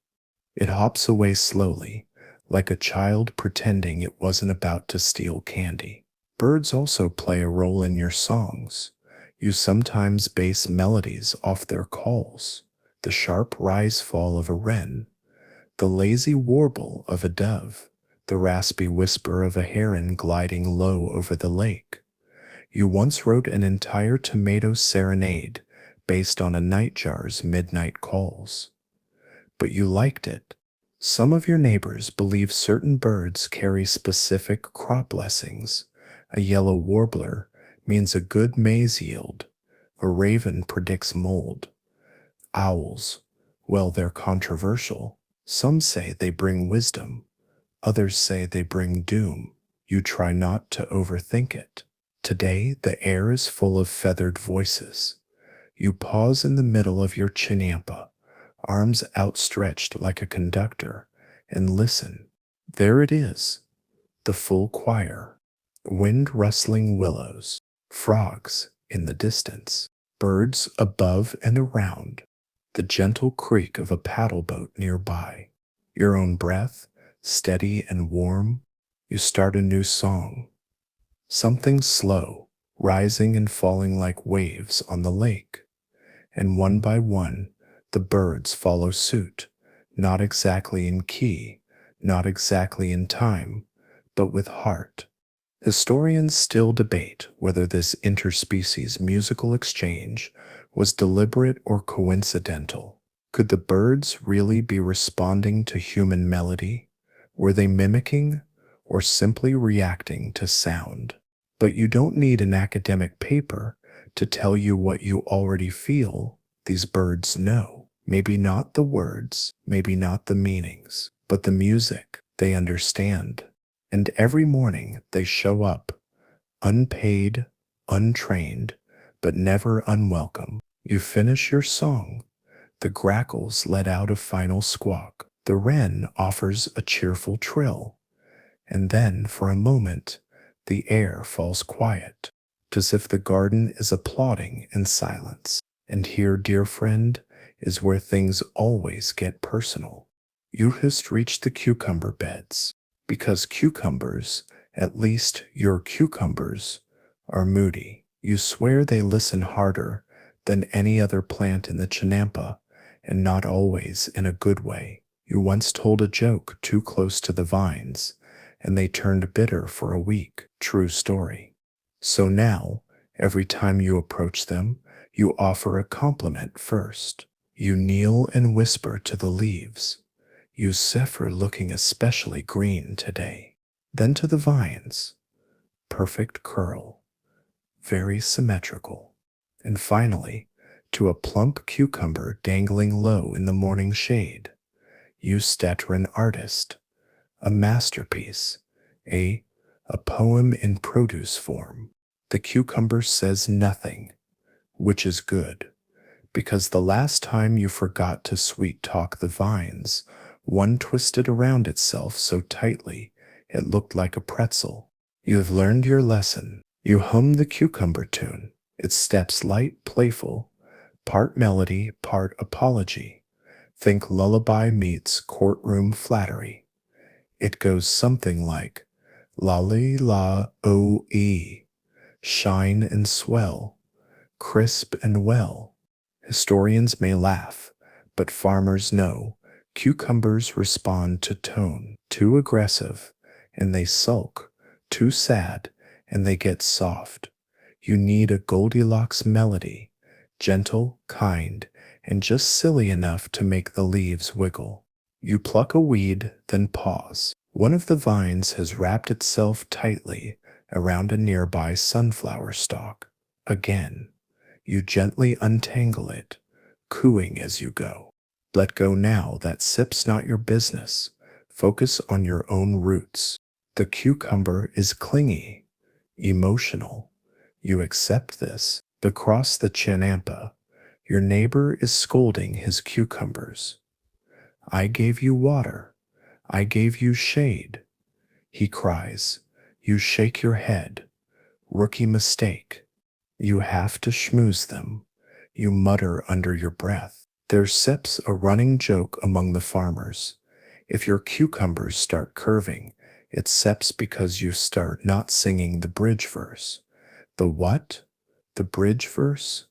It hops away slowly, like a child pretending it wasn't about to steal candy. Birds also play a role in your songs. You sometimes base melodies off their calls, the sharp rise-fall of a wren, the lazy warble of a dove, the raspy whisper of a heron gliding low over the lake. You once wrote an entire tomato serenade based on a nightjar's midnight calls. But you liked it. Some of your neighbors believe certain birds carry specific crop blessings. A yellow warbler means a good maize yield. A raven predicts mold. Owls, well, they're controversial. Some say they bring wisdom. Others say they bring doom. You try not to overthink it. Today, the air is full of feathered voices. You pause in the middle of your chinampa, arms outstretched like a conductor, and listen. There it is, the full choir. Wind rustling willows, frogs in the distance, birds above and around, the gentle creak of a paddle boat nearby. Your own breath, steady and warm. You start a new song. Something slow, rising and falling like waves on the lake. And one by one, the birds follow suit, not exactly in key, not exactly in time, but with heart. Historians still debate whether this interspecies musical exchange was deliberate or coincidental. Could the birds really be responding to human melody? Were they mimicking or simply reacting to sound? But you don't need an academic paper to tell you what you already feel. These birds know. Maybe not the words, maybe not the meanings, but the music. They understand. And every morning they show up, unpaid, untrained, but never unwelcome. You finish your song. The grackles let out a final squawk. The wren offers a cheerful trill. And then, for a moment, the air falls quiet, as if the garden is applauding in silence. And here, dear friend, is where things always get personal. You just reached the cucumber beds, because cucumbers, at least your cucumbers, are moody. You swear they listen harder than any other plant in the chinampa, and not always in a good way. You once told a joke too close to the vines, and they turned bitter for a week. True story. So now, every time you approach them, you offer a compliment first. You kneel and whisper to the leaves. Yusef are looking especially green today. Then to the vines. Perfect curl. Very symmetrical. And finally, to a plump cucumber dangling low in the morning shade. You stature an artist, a masterpiece, a, a poem in produce form. The cucumber says nothing, which is good, because the last time you forgot to sweet talk the vines, one twisted around itself so tightly it looked like a pretzel. You have learned your lesson. You hum the cucumber tune, its steps light, playful, part melody, part apology. Think lullaby meets courtroom flattery. It goes something like lolly la o e, shine and swell, crisp and well. Historians may laugh, but farmers know cucumbers respond to tone. Too aggressive, and they sulk. Too sad, and they get soft. You need a Goldilocks melody, gentle, kind, and just silly enough to make the leaves wiggle. You pluck a weed, then pause. One of the vines has wrapped itself tightly around a nearby sunflower stalk. Again, you gently untangle it, cooing as you go. Let go now, that sip's not your business. Focus on your own roots. The cucumber is clingy, emotional. You accept this. Across the chinampa, your neighbor is scolding his cucumbers. I gave you water. I gave you shade. He cries. You shake your head. Rookie mistake. You have to schmooze them. You mutter under your breath. There's sips a running joke among the farmers. If your cucumbers start curving, it's seps because you start not singing the bridge verse. The what? The bridge verse?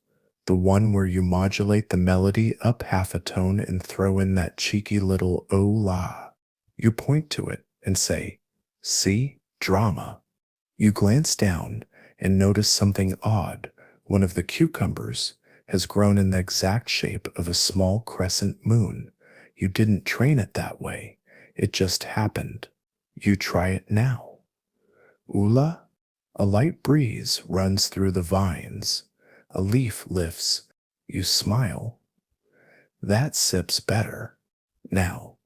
The one where you modulate the melody up half a tone and throw in that cheeky little oh la. You point to it and say, see, drama. You glance down and notice something odd. One of the cucumbers has grown in the exact shape of a small crescent moon. You didn't train it that way. It just happened. You try it now. Ula? A light breeze runs through the vines. A leaf lifts. You smile. That sip's better. Now,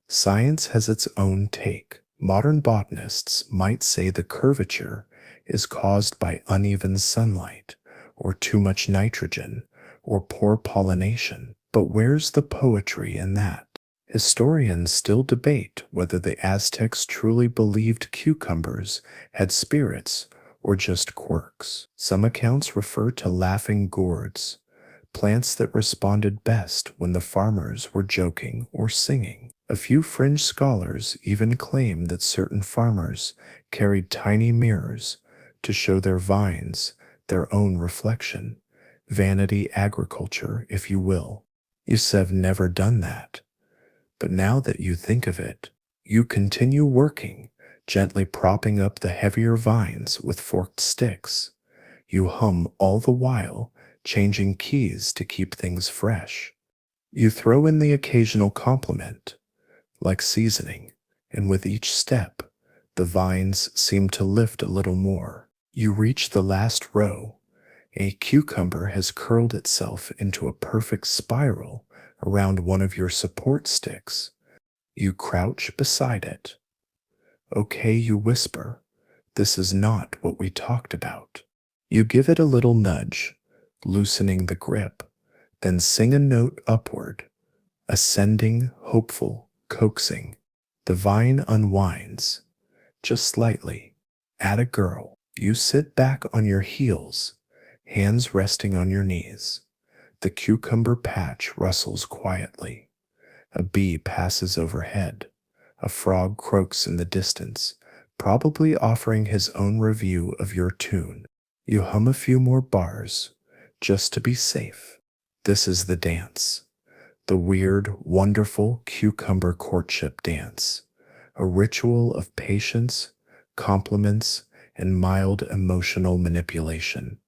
science has its own take. Modern botanists might say the curvature is caused by uneven sunlight, or too much nitrogen, or poor pollination. But where's the poetry in that? Historians still debate whether the Aztecs truly believed cucumbers had spirits or just quirks. Some accounts refer to laughing gourds, plants that responded best when the farmers were joking or singing. A few fringe scholars even claim that certain farmers carried tiny mirrors to show their vines their own reflection. Vanity agriculture, if you will. You've never done that. But now that you think of it, you continue working, gently propping up the heavier vines with forked sticks. You hum all the while, changing keys to keep things fresh. You throw in the occasional compliment, like seasoning, and with each step, the vines seem to lift a little more. You reach the last row. A cucumber has curled itself into a perfect spiral around one of your support sticks. You crouch beside it. Okay, you whisper, this is not what we talked about. You give it a little nudge, loosening the grip, then sing a note upward, ascending, hopeful, coaxing. The vine unwinds, just slightly. At a girl, you sit back on your heels, hands resting on your knees. The cucumber patch rustles quietly. A bee passes overhead. A frog croaks in the distance, probably offering his own review of your tune. You hum a few more bars, just to be safe. This is the dance. The weird, wonderful cucumber courtship dance. A ritual of patience, compliments, and mild emotional manipulation.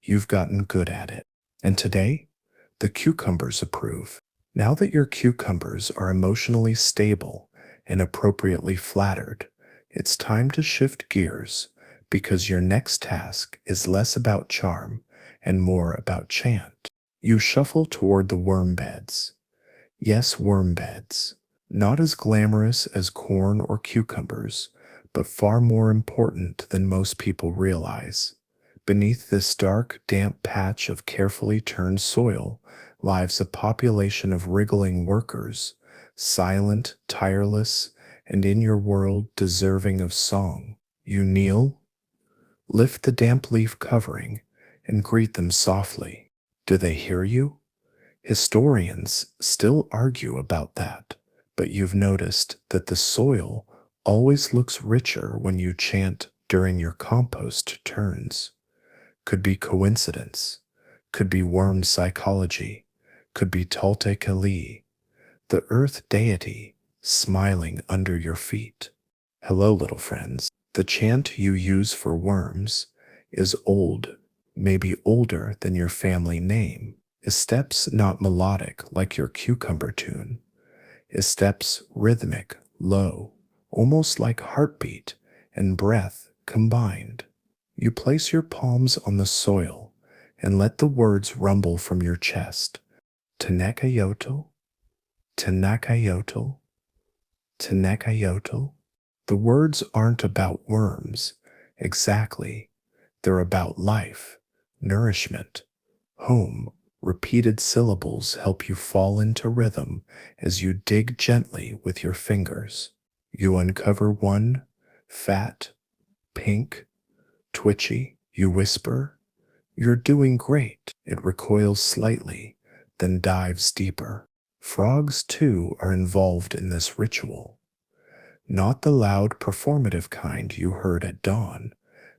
You've gotten good at it. And today, the cucumbers approve. Now that your cucumbers are emotionally stable and appropriately flattered, it's time to shift gears because your next task is less about charm and more about chant. You shuffle toward the worm beds. Yes, worm beds. Not as glamorous as corn or cucumbers, but far more important than most people realize. Beneath this dark, damp patch of carefully turned soil lives a population of wriggling workers, silent, tireless, and in your world deserving of song. You kneel, lift the damp leaf covering, and greet them softly. Do they hear you? Historians still argue about that, but you've noticed that the soil always looks richer when you chant during your compost turns. Could be coincidence, could be worm psychology, could be Talte Kali, the earth deity smiling under your feet. Hello, little friends. The chant you use for worms is old, maybe older than your family name. Is steps not melodic like your cucumber tune? Is steps rhythmic, low, almost like heartbeat and breath combined? You place your palms on the soil and let the words rumble from your chest. Tenekayotl, Tenakayotl, Tenekayotl. The words aren't about worms, exactly. They're about life, nourishment, home. Repeated syllables help you fall into rhythm as you dig gently with your fingers. You uncover one, fat, pink, twitchy. You whisper, "You're doing great." It recoils slightly, then dives deeper. Frogs, too, are involved in this ritual. Not the loud, performative kind you heard at dawn.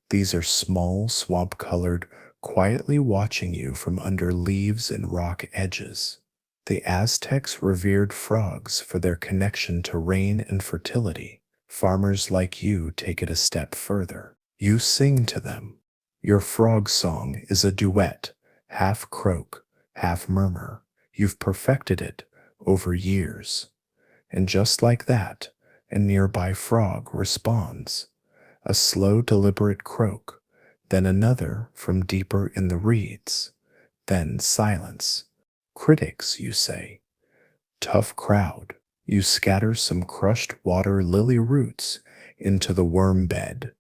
These are small, swamp colored, quietly watching you from under leaves and rock edges. The Aztecs revered frogs for their connection to rain and fertility. Farmers like you take it a step further. You sing to them. Your frog song is a duet, half croak, half murmur. You've perfected it over years. And just like that, a nearby frog responds. A slow, deliberate croak, then another from deeper in the reeds, then silence. Critics, you say. Tough crowd. You scatter some crushed water lily roots into the worm bed.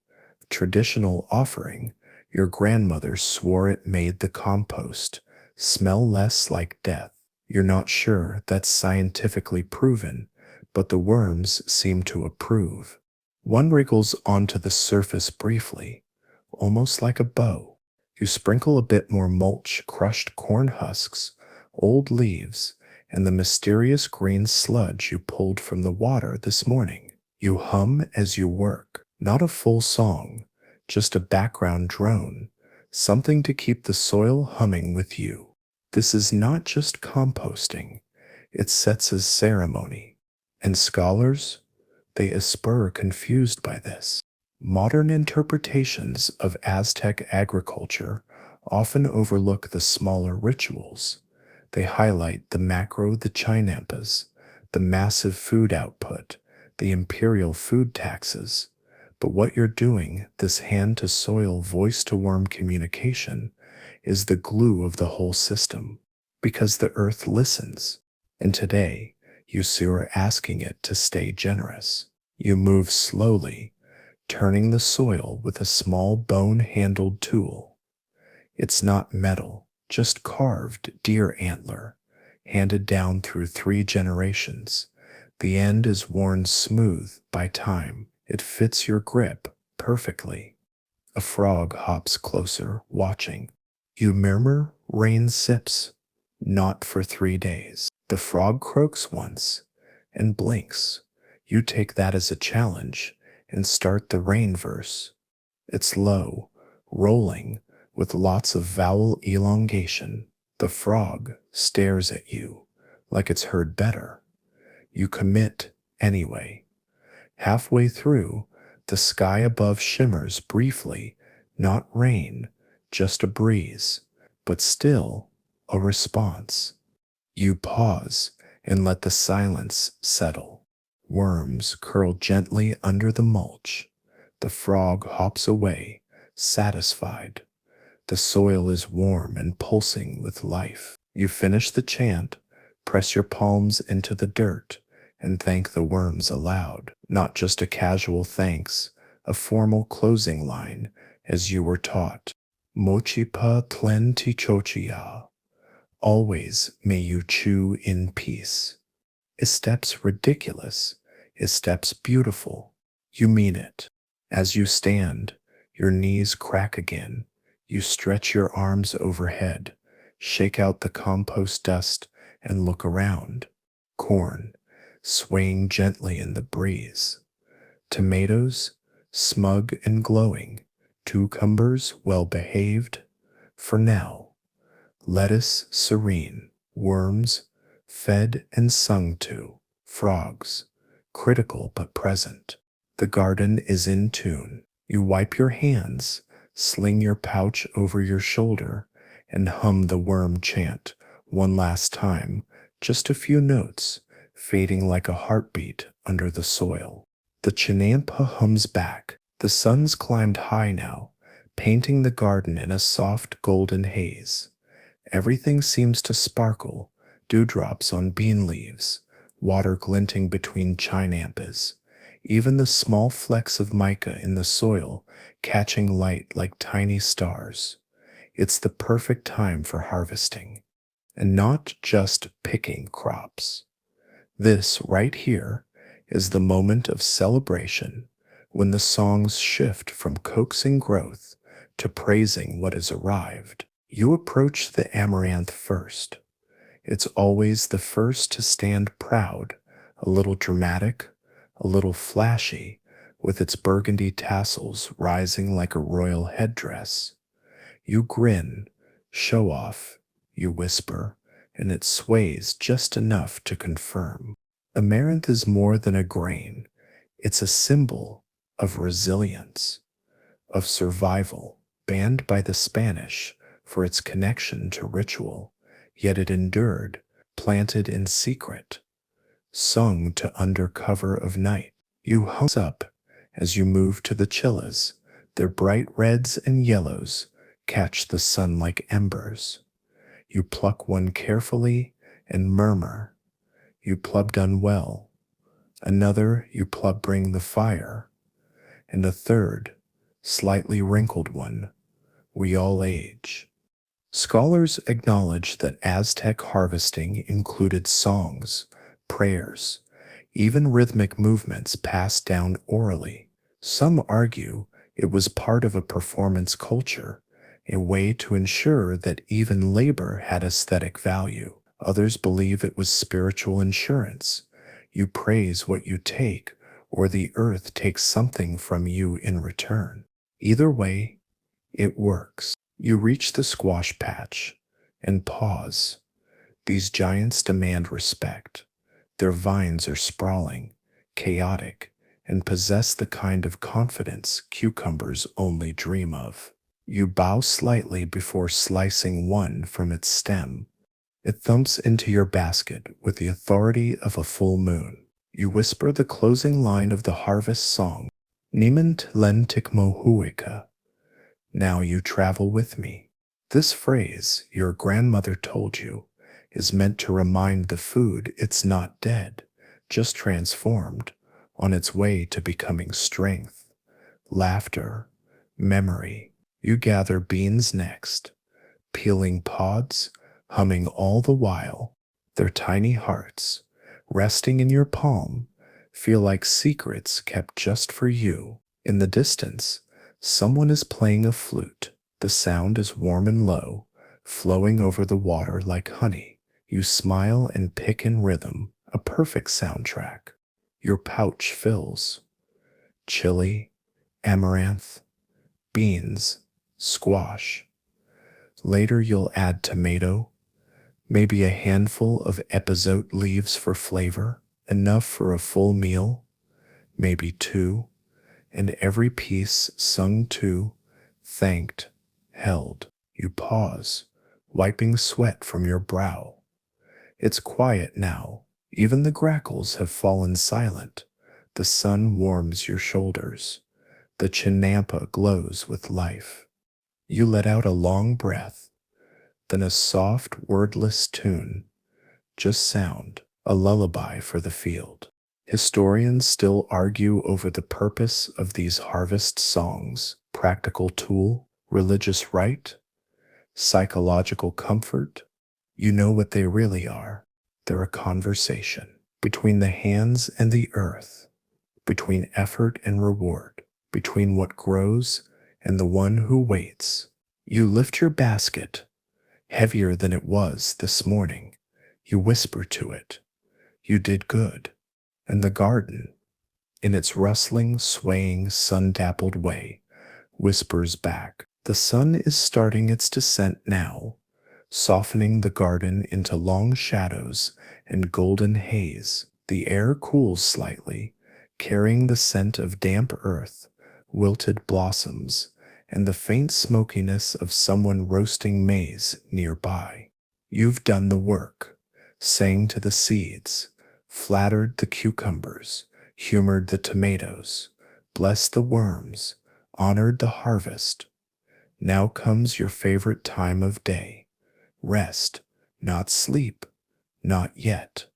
Traditional offering. Your grandmother swore it made the compost smell less like death. You're not sure that's scientifically proven, but the worms seem to approve. One wriggles onto the surface briefly, almost like a bow. You sprinkle a bit more mulch, crushed corn husks, old leaves, and the mysterious green sludge you pulled from the water this morning. You hum as you work, not a full song, just a background drone, something to keep the soil humming with you. This is not just composting, it sets a ceremony. And scholars, they aspire confused by this. Modern interpretations of Aztec agriculture often overlook the smaller rituals. They highlight the macro, the chinampas, the massive food output, the imperial food taxes. But what you're doing, this hand to soil, voice to worm communication, is the glue of the whole system. Because the earth listens. And today, you are asking it to stay generous. You move slowly, turning the soil with a small bone-handled tool. It's not metal, just carved deer antler, handed down through 3 generations. The end is worn smooth by time. It fits your grip perfectly. A frog hops closer, watching. You murmur, rain sips. Not for 3 days. The frog croaks once and blinks. You take that as a challenge and start the rain verse. It's low, rolling, with lots of vowel elongation. The frog stares at you like it's heard better. You commit anyway. Halfway through, the sky above shimmers briefly, not rain, just a breeze, but still a response. You pause and let the silence settle. Worms curl gently under the mulch. The frog hops away, satisfied. The soil is warm and pulsing with life. You finish the chant, press your palms into the dirt, and thank the worms aloud. Not just a casual thanks, a formal closing line, as you were taught. Mochi pa tlen ti chochiya. Always may you chew in peace. Is steps ridiculous? Is steps beautiful? You mean it. As you stand, your knees crack again. You stretch your arms overhead, shake out the compost dust, and look around. Corn, swaying gently in the breeze. Tomatoes, smug and glowing. Cucumbers, well behaved. For now. Lettuce, serene. Worms, fed and sung to. Frogs, critical but present. The garden is in tune. You wipe your hands, sling your pouch over your shoulder, and hum the worm chant one last time, just a few notes, fading like a heartbeat under the soil. The chinampa hums back. The sun's climbed high now, painting the garden in a soft golden haze. Everything seems to sparkle, dewdrops on bean leaves, water glinting between chinampas, even the small flecks of mica in the soil catching light like tiny stars. It's the perfect time for harvesting, and not just picking crops. This right here is the moment of celebration when the songs shift from coaxing growth to praising what has arrived. You approach the amaranth first. It's always the first to stand proud, a little dramatic, a little flashy, with its burgundy tassels rising like a royal headdress. You grin, show off, you whisper, and it sways just enough to confirm. Amaranth is more than a grain. It's a symbol of resilience, of survival, banned by the Spanish for its connection to ritual, yet it endured, planted in secret, sung to under cover of night. You hums up as you move to the chillas. Their bright reds and yellows catch the sun like embers. You pluck one carefully and murmur, "You plubbed unwell." Another, "You plub bring the fire." And a third, slightly wrinkled one, "We all age." Scholars acknowledge that Aztec harvesting included songs, prayers, even rhythmic movements passed down orally. Some argue it was part of a performance culture, a way to ensure that even labor had aesthetic value. Others believe it was spiritual insurance. You praise what you take, or the earth takes something from you in return. Either way, it works. You reach the squash patch and pause. These giants demand respect. Their vines are sprawling, chaotic, and possess the kind of confidence cucumbers only dream of. You bow slightly before slicing one from its stem. It thumps into your basket with the authority of a full moon. You whisper the closing line of the harvest song, Niemand len tikmo huika. Now you travel with me. This phrase, your grandmother told you, is meant to remind the food it's not dead, just transformed, on its way to becoming strength, laughter, memory. You gather beans next, peeling pods, humming all the while. Their tiny hearts, resting in your palm, feel like secrets kept just for you. In the distance, someone is playing a flute. The sound is warm and low, flowing over the water like honey. You smile and pick in rhythm, a perfect soundtrack. Your pouch fills. Chili, amaranth, beans, squash. Later you'll add tomato, maybe a handful of epazote leaves for flavor, enough for a full meal, maybe two, and every piece sung to, thanked, held. You pause, wiping sweat from your brow. It's quiet now, Even the grackles have fallen silent. The sun warms your shoulders. The chinampa glows with life. You let out a long breath, then a soft, wordless tune, just sound, a lullaby for the field. Historians still argue over the purpose of these harvest songs: practical tool, religious rite, psychological comfort. You know what they really are. They're a conversation between the hands and the earth, between effort and reward, between what grows and the one who waits. You lift your basket, heavier than it was this morning. You whisper to it, "You did good." And the garden, in its rustling, swaying, sun-dappled way, whispers back. The sun is starting its descent now, softening the garden into long shadows and golden haze. The air cools slightly, carrying the scent of damp earth, wilted blossoms, and the faint smokiness of someone roasting maize nearby. You've done the work, sang to the seeds, flattered the cucumbers, humored the tomatoes, blessed the worms, honored the harvest. Now comes your favorite time of day. Rest, not sleep, not yet.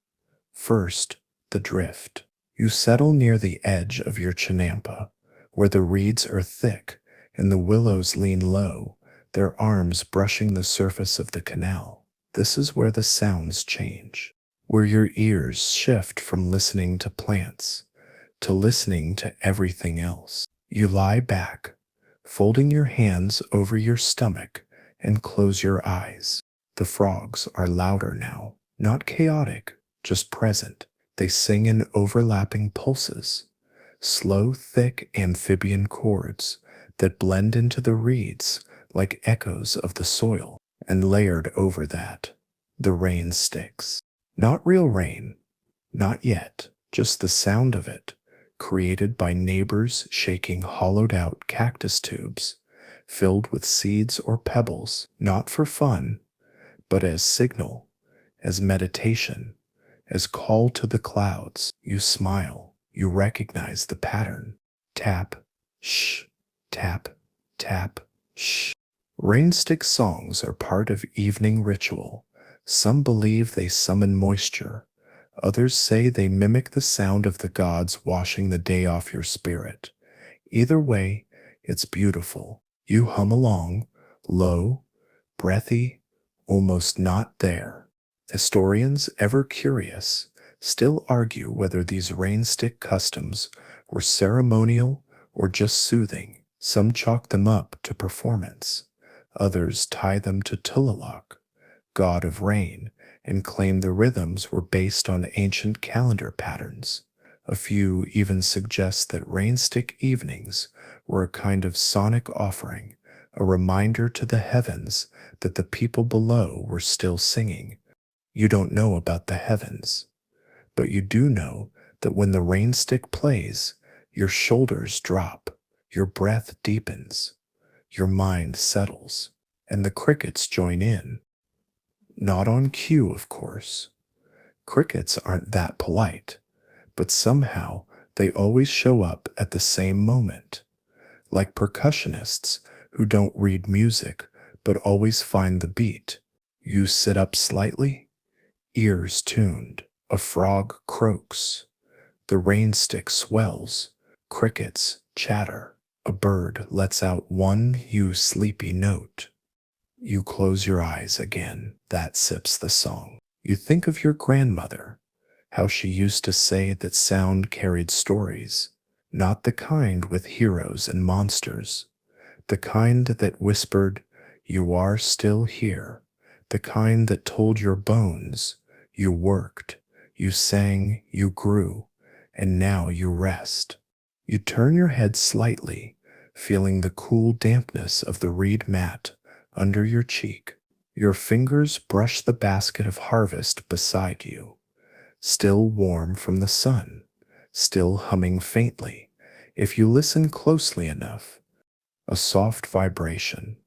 First, the drift. You settle near the edge of your chinampa, where the reeds are thick and the willows lean low, their arms brushing the surface of the canal. This is where the sounds change, where your ears shift from listening to plants to listening to everything else. You lie back, folding your hands over your stomach, and close your eyes. The frogs are louder now, not chaotic, just present. They sing in overlapping pulses, slow, thick amphibian chords that blend into the reeds like echoes of the soil. And layered over that, the rain sticks. Not real rain, not yet, just the sound of it, created by neighbors shaking hollowed-out cactus tubes, filled with seeds or pebbles, not for fun, but as signal, as meditation, as call to the clouds. You smile, you recognize the pattern. Tap, shh, tap, tap, shh. Rainstick songs are part of evening ritual. Some believe they summon moisture. Others say they mimic the sound of the gods washing the day off your spirit. Either way, it's beautiful. You hum along, low, breathy, almost not there. Historians, ever curious, still argue whether these rainstick customs were ceremonial or just soothing. Some chalk them up to performance. Others tie them to Tulalak, god of rain, and claim the rhythms were based on ancient calendar patterns. A few even suggest that rainstick evenings were a kind of sonic offering, a reminder to the heavens that the people below were still singing. You don't know about the heavens, but you do know that when the rainstick plays, your shoulders drop, your breath deepens, your mind settles, and the crickets join in. Not on cue, of course. Crickets aren't that polite, but somehow they always show up at the same moment, like percussionists who don't read music but always find the beat. You sit up slightly, ears tuned. A frog croaks. The rainstick swells. Crickets chatter. A bird lets out one sleepy note. You close your eyes again. That sips the song. You think of your grandmother, how she used to say that sound carried stories, not the kind with heroes and monsters, the kind that whispered, "You are still here," the kind that told your bones, "You worked, you sang, you grew, and now you rest." You turn your head slightly, feeling the cool dampness of the reed mat under your cheek. Your fingers brush the basket of harvest beside you, still warm from the sun, still humming faintly. If you listen closely enough, a soft vibration,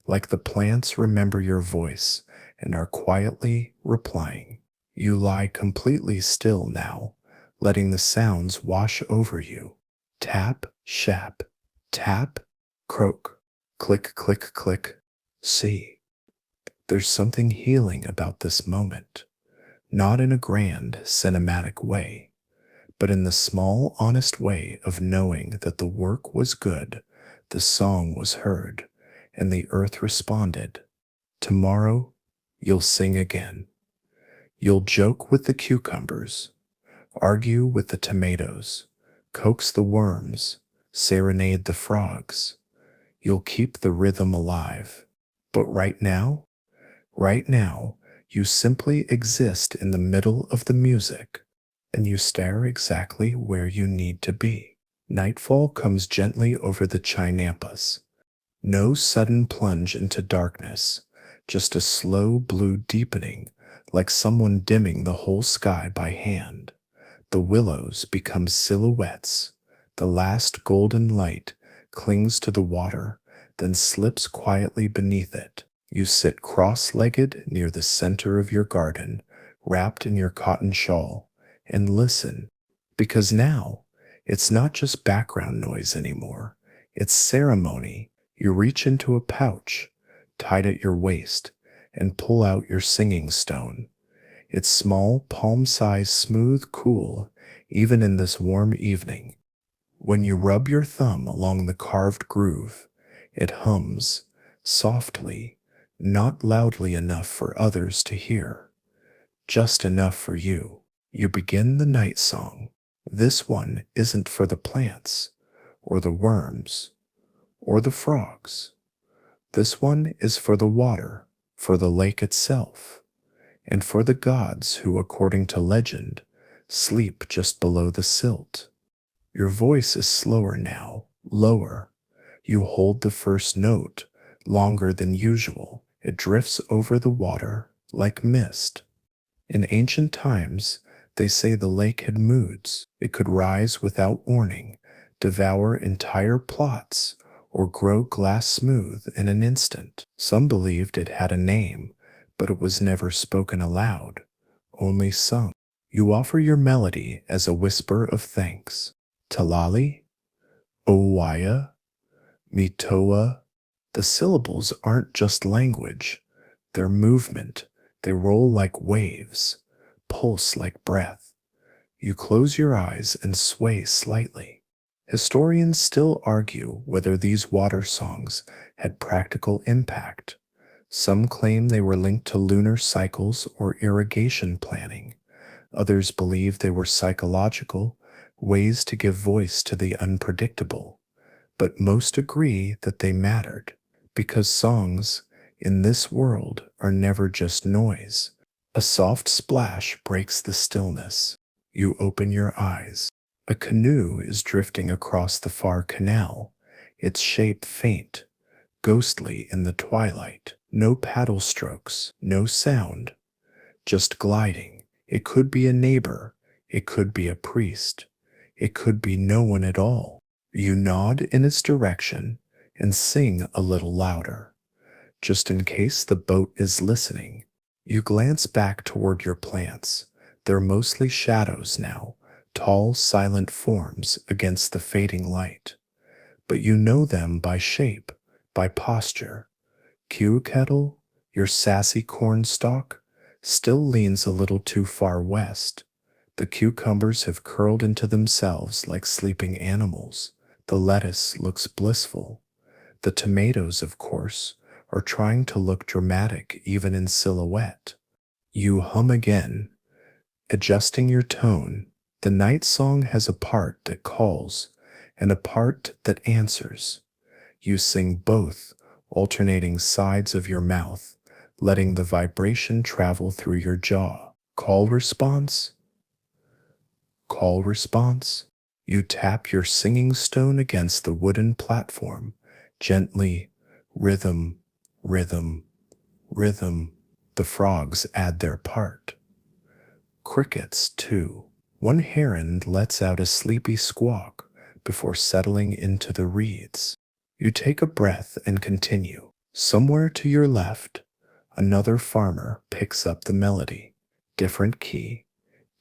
like the plants remember your voice and are quietly replying. You lie completely still now, letting the sounds wash over you. Tap, shap, tap, croak, click, click, click. See, there's something healing about this moment, not in a grand, cinematic way, but in the small, honest way of knowing that the work was good, the song was heard, and the earth responded. Tomorrow, you'll sing again. You'll joke with the cucumbers, argue with the tomatoes, coax the worms, serenade the frogs. You'll keep the rhythm alive. But right now, you simply exist in the middle of the music, and you stare exactly where you need to be. Nightfall comes gently over the Chinampas. No sudden plunge into darkness, just a slow blue deepening, like someone dimming the whole sky by hand. The willows become silhouettes. The last golden light clings to the water, then slips quietly beneath it. You sit cross-legged near the center of your garden, wrapped in your cotton shawl, and listen, because now it's not just background noise anymore. It's ceremony. You reach into a pouch, tied at your waist, and pull out your singing stone. It's small, palm-sized, smooth, cool, even in this warm evening. When you rub your thumb along the carved groove, it hums, softly, not loudly enough for others to hear, just enough for you. You begin the night song. This one isn't for the plants, or the worms, or the frogs. This one is for the water, for the lake itself, and for the gods who, according to legend, sleep just below the silt. Your voice is slower now, lower. You hold the first note longer than usual. It drifts over the water like mist. In ancient times, they say the lake had moods. It could rise without warning, devour entire plots, or grow glass smooth in an instant. Some believed it had a name, but it was never spoken aloud, only sung. You offer your melody as a whisper of thanks. Talali, Owaya, Mitoa. The syllables aren't just language, they're movement. They roll like waves, pulse like breath. You close your eyes and sway slightly. Historians still argue whether these water songs had practical impact. Some claim they were linked to lunar cycles or irrigation planning. Others believe they were psychological, ways to give voice to the unpredictable. But most agree that they mattered, because songs in this world are never just noise. A soft splash breaks the stillness. You open your eyes. A canoe is drifting across the far canal, its shape faint, ghostly in the twilight. No paddle strokes, no sound, just gliding. It could be a neighbor, it could be a priest, it could be no one at all. You nod in its direction and sing a little louder, just in case the boat is listening. You glance back toward your plants. They're mostly shadows now, tall, silent forms against the fading light. But you know them by shape, by posture. Kew kettle, your sassy cornstalk, still leans a little too far west. The cucumbers have curled into themselves like sleeping animals. The lettuce looks blissful. The tomatoes, of course, are trying to look dramatic even in silhouette. You hum again, adjusting your tone. The night song has a part that calls and a part that answers. You sing both, alternating sides of your mouth, letting the vibration travel through your jaw. Call response, call response. You tap your singing stone against the wooden platform, gently, rhythm, rhythm, rhythm. The frogs add their part. Crickets, too. One heron lets out a sleepy squawk before settling into the reeds. You take a breath and continue. Somewhere to your left, another farmer picks up the melody. Different key,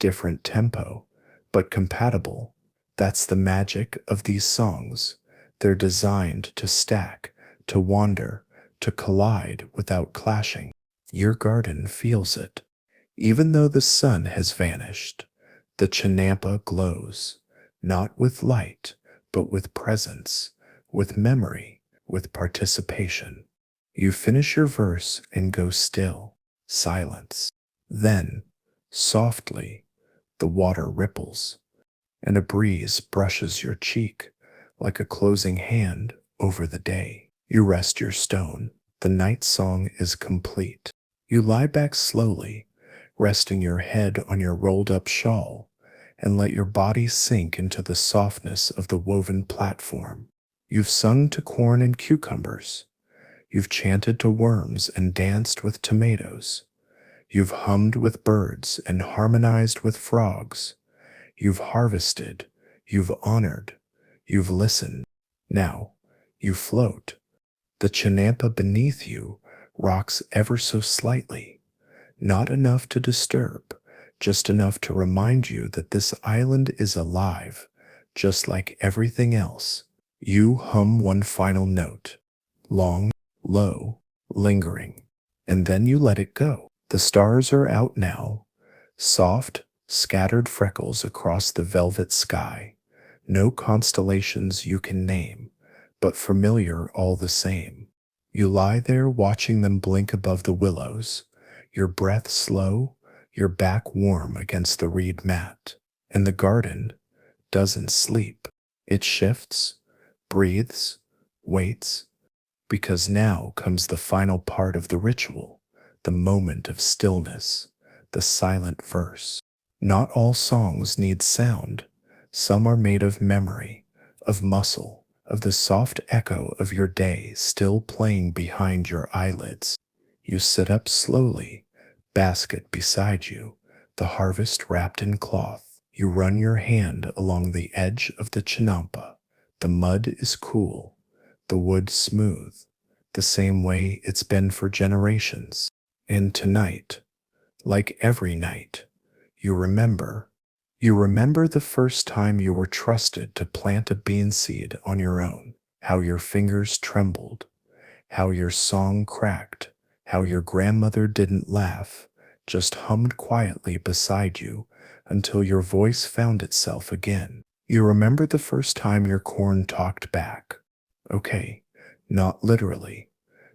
different tempo, but compatible. That's the magic of these songs. They're designed to stack, to wander, to collide without clashing. Your garden feels it. Even though the sun has vanished, the chinampa glows, not with light, but with presence, with memory, with participation. You finish your verse and go still, silence. Then, softly, the water ripples, and a breeze brushes your cheek like a closing hand over the day. You rest your stone. The night song is complete. You lie back slowly, resting your head on your rolled up shawl, and let your body sink into the softness of the woven platform. You've sung to corn and cucumbers. You've chanted to worms and danced with tomatoes. You've hummed with birds and harmonized with frogs. You've harvested, you've honored, you've listened. Now, you float. The chinampa beneath you rocks ever so slightly, not enough to disturb, just enough to remind you that this island is alive, just like everything else. You hum one final note, long, low, lingering, and then you let it go. The stars are out now, soft, scattered freckles across the velvet sky. No constellations you can name, but familiar all the same. You lie there watching them blink above the willows, your breath slow, your back warm against the reed mat. And the garden doesn't sleep. It shifts, breathes, waits, because now comes the final part of the ritual, the moment of stillness, the silent verse. Not all songs need sound. Some are made of memory, of muscle, of the soft echo of your day still playing behind your eyelids. You sit up slowly, basket beside you, the harvest wrapped in cloth. You run your hand along the edge of the chinampa. The mud is cool, the wood smooth, the same way it's been for generations. And tonight, like every night, you remember. You remember the first time you were trusted to plant a bean seed on your own, how your fingers trembled, how your song cracked, how your grandmother didn't laugh, just hummed quietly beside you until your voice found itself again. You remember the first time your corn talked back. Okay, not literally,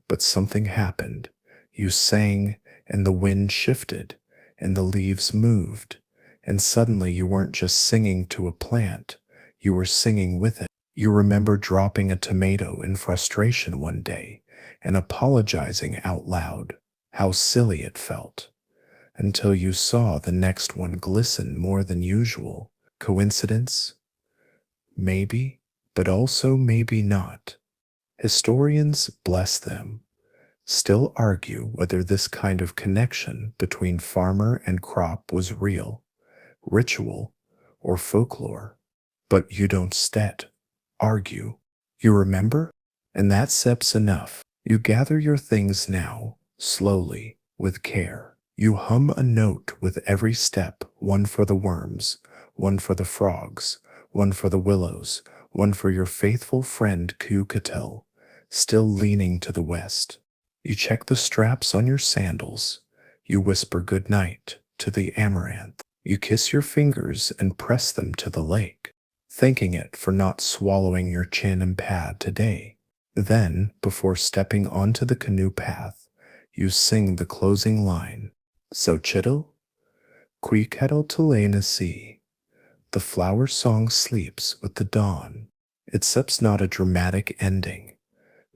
but something happened. You sang, and the wind shifted, and the leaves moved, and suddenly you weren't just singing to a plant, you were singing with it. You remember dropping a tomato in frustration one day and apologizing out loud. How silly it felt, until you saw the next one glisten more than usual. Coincidence? Maybe, but also maybe not. Historians, bless them, still argue whether this kind of connection between farmer and crop was real, ritual, or folklore. But you don't argue. You remember? And that steps enough. You gather your things now, slowly, with care. You hum a note with every step, one for the worms, one for the frogs, one for the willows, one for your faithful friend Kukatel, still leaning to the west. You check the straps on your sandals. You whisper good night to the amaranth. You kiss your fingers and press them to the lake, thanking it for not swallowing your chin and pad today. Then, before stepping onto the canoe path, you sing the closing line. So chittle, qui kettle to sea. The flower song sleeps with the dawn. It seps not a dramatic ending,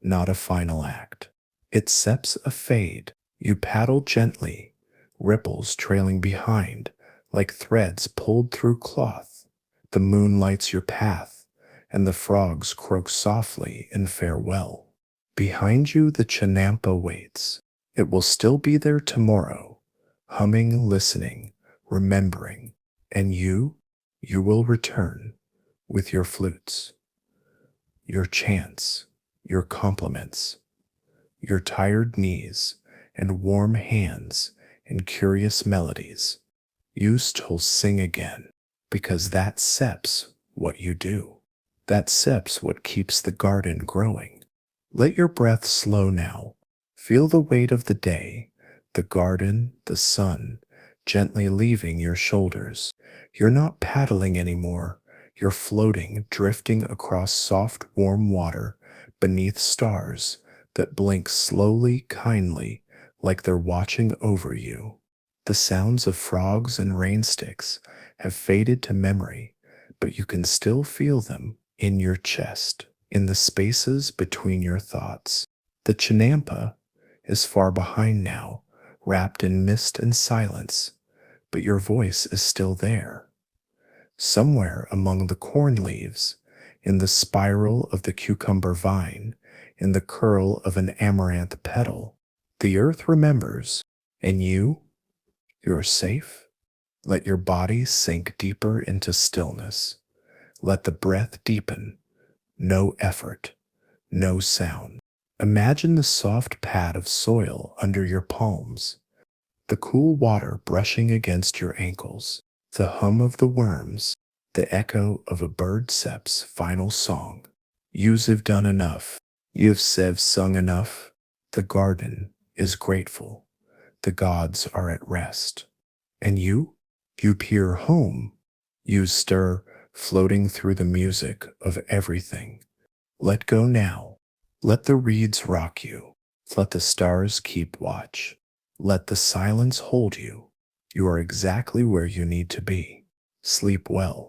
not a final act. It seps a fade. You paddle gently, ripples trailing behind, like threads pulled through cloth. The moon lights your path, and the frogs croak softly in farewell. Behind you the chinampa waits. It will still be there tomorrow, humming, listening, remembering. And you will return with your flutes, your chants, your compliments, your tired knees and warm hands and curious melodies. You still sing again, because that sep's what you do. That sep's what keeps the garden growing. Let your breath slow now. Feel the weight of the day, the garden, the sun, gently leaving your shoulders. You're not paddling anymore. You're floating, drifting across soft, warm water beneath stars that blink slowly, kindly, like they're watching over you. The sounds of frogs and rain sticks have faded to memory, but you can still feel them in your chest, in the spaces between your thoughts. The chinampa is far behind now, wrapped in mist and silence, but your voice is still there. Somewhere among the corn leaves, in the spiral of the cucumber vine, in the curl of an amaranth petal, the earth remembers, and you're safe. Let your body sink deeper into stillness. Let the breath deepen. No effort, no sound. Imagine the soft pad of soil under your palms, the cool water brushing against your ankles, the hum of the worms, the echo of a bird sep's final song. You've done enough. You've sung enough. The garden is grateful. The gods are at rest. And you peer home. You stir, floating through the music of everything. Let go now. Let the reeds rock you. Let the stars keep watch. Let the silence hold you. You are exactly where you need to be. Sleep well.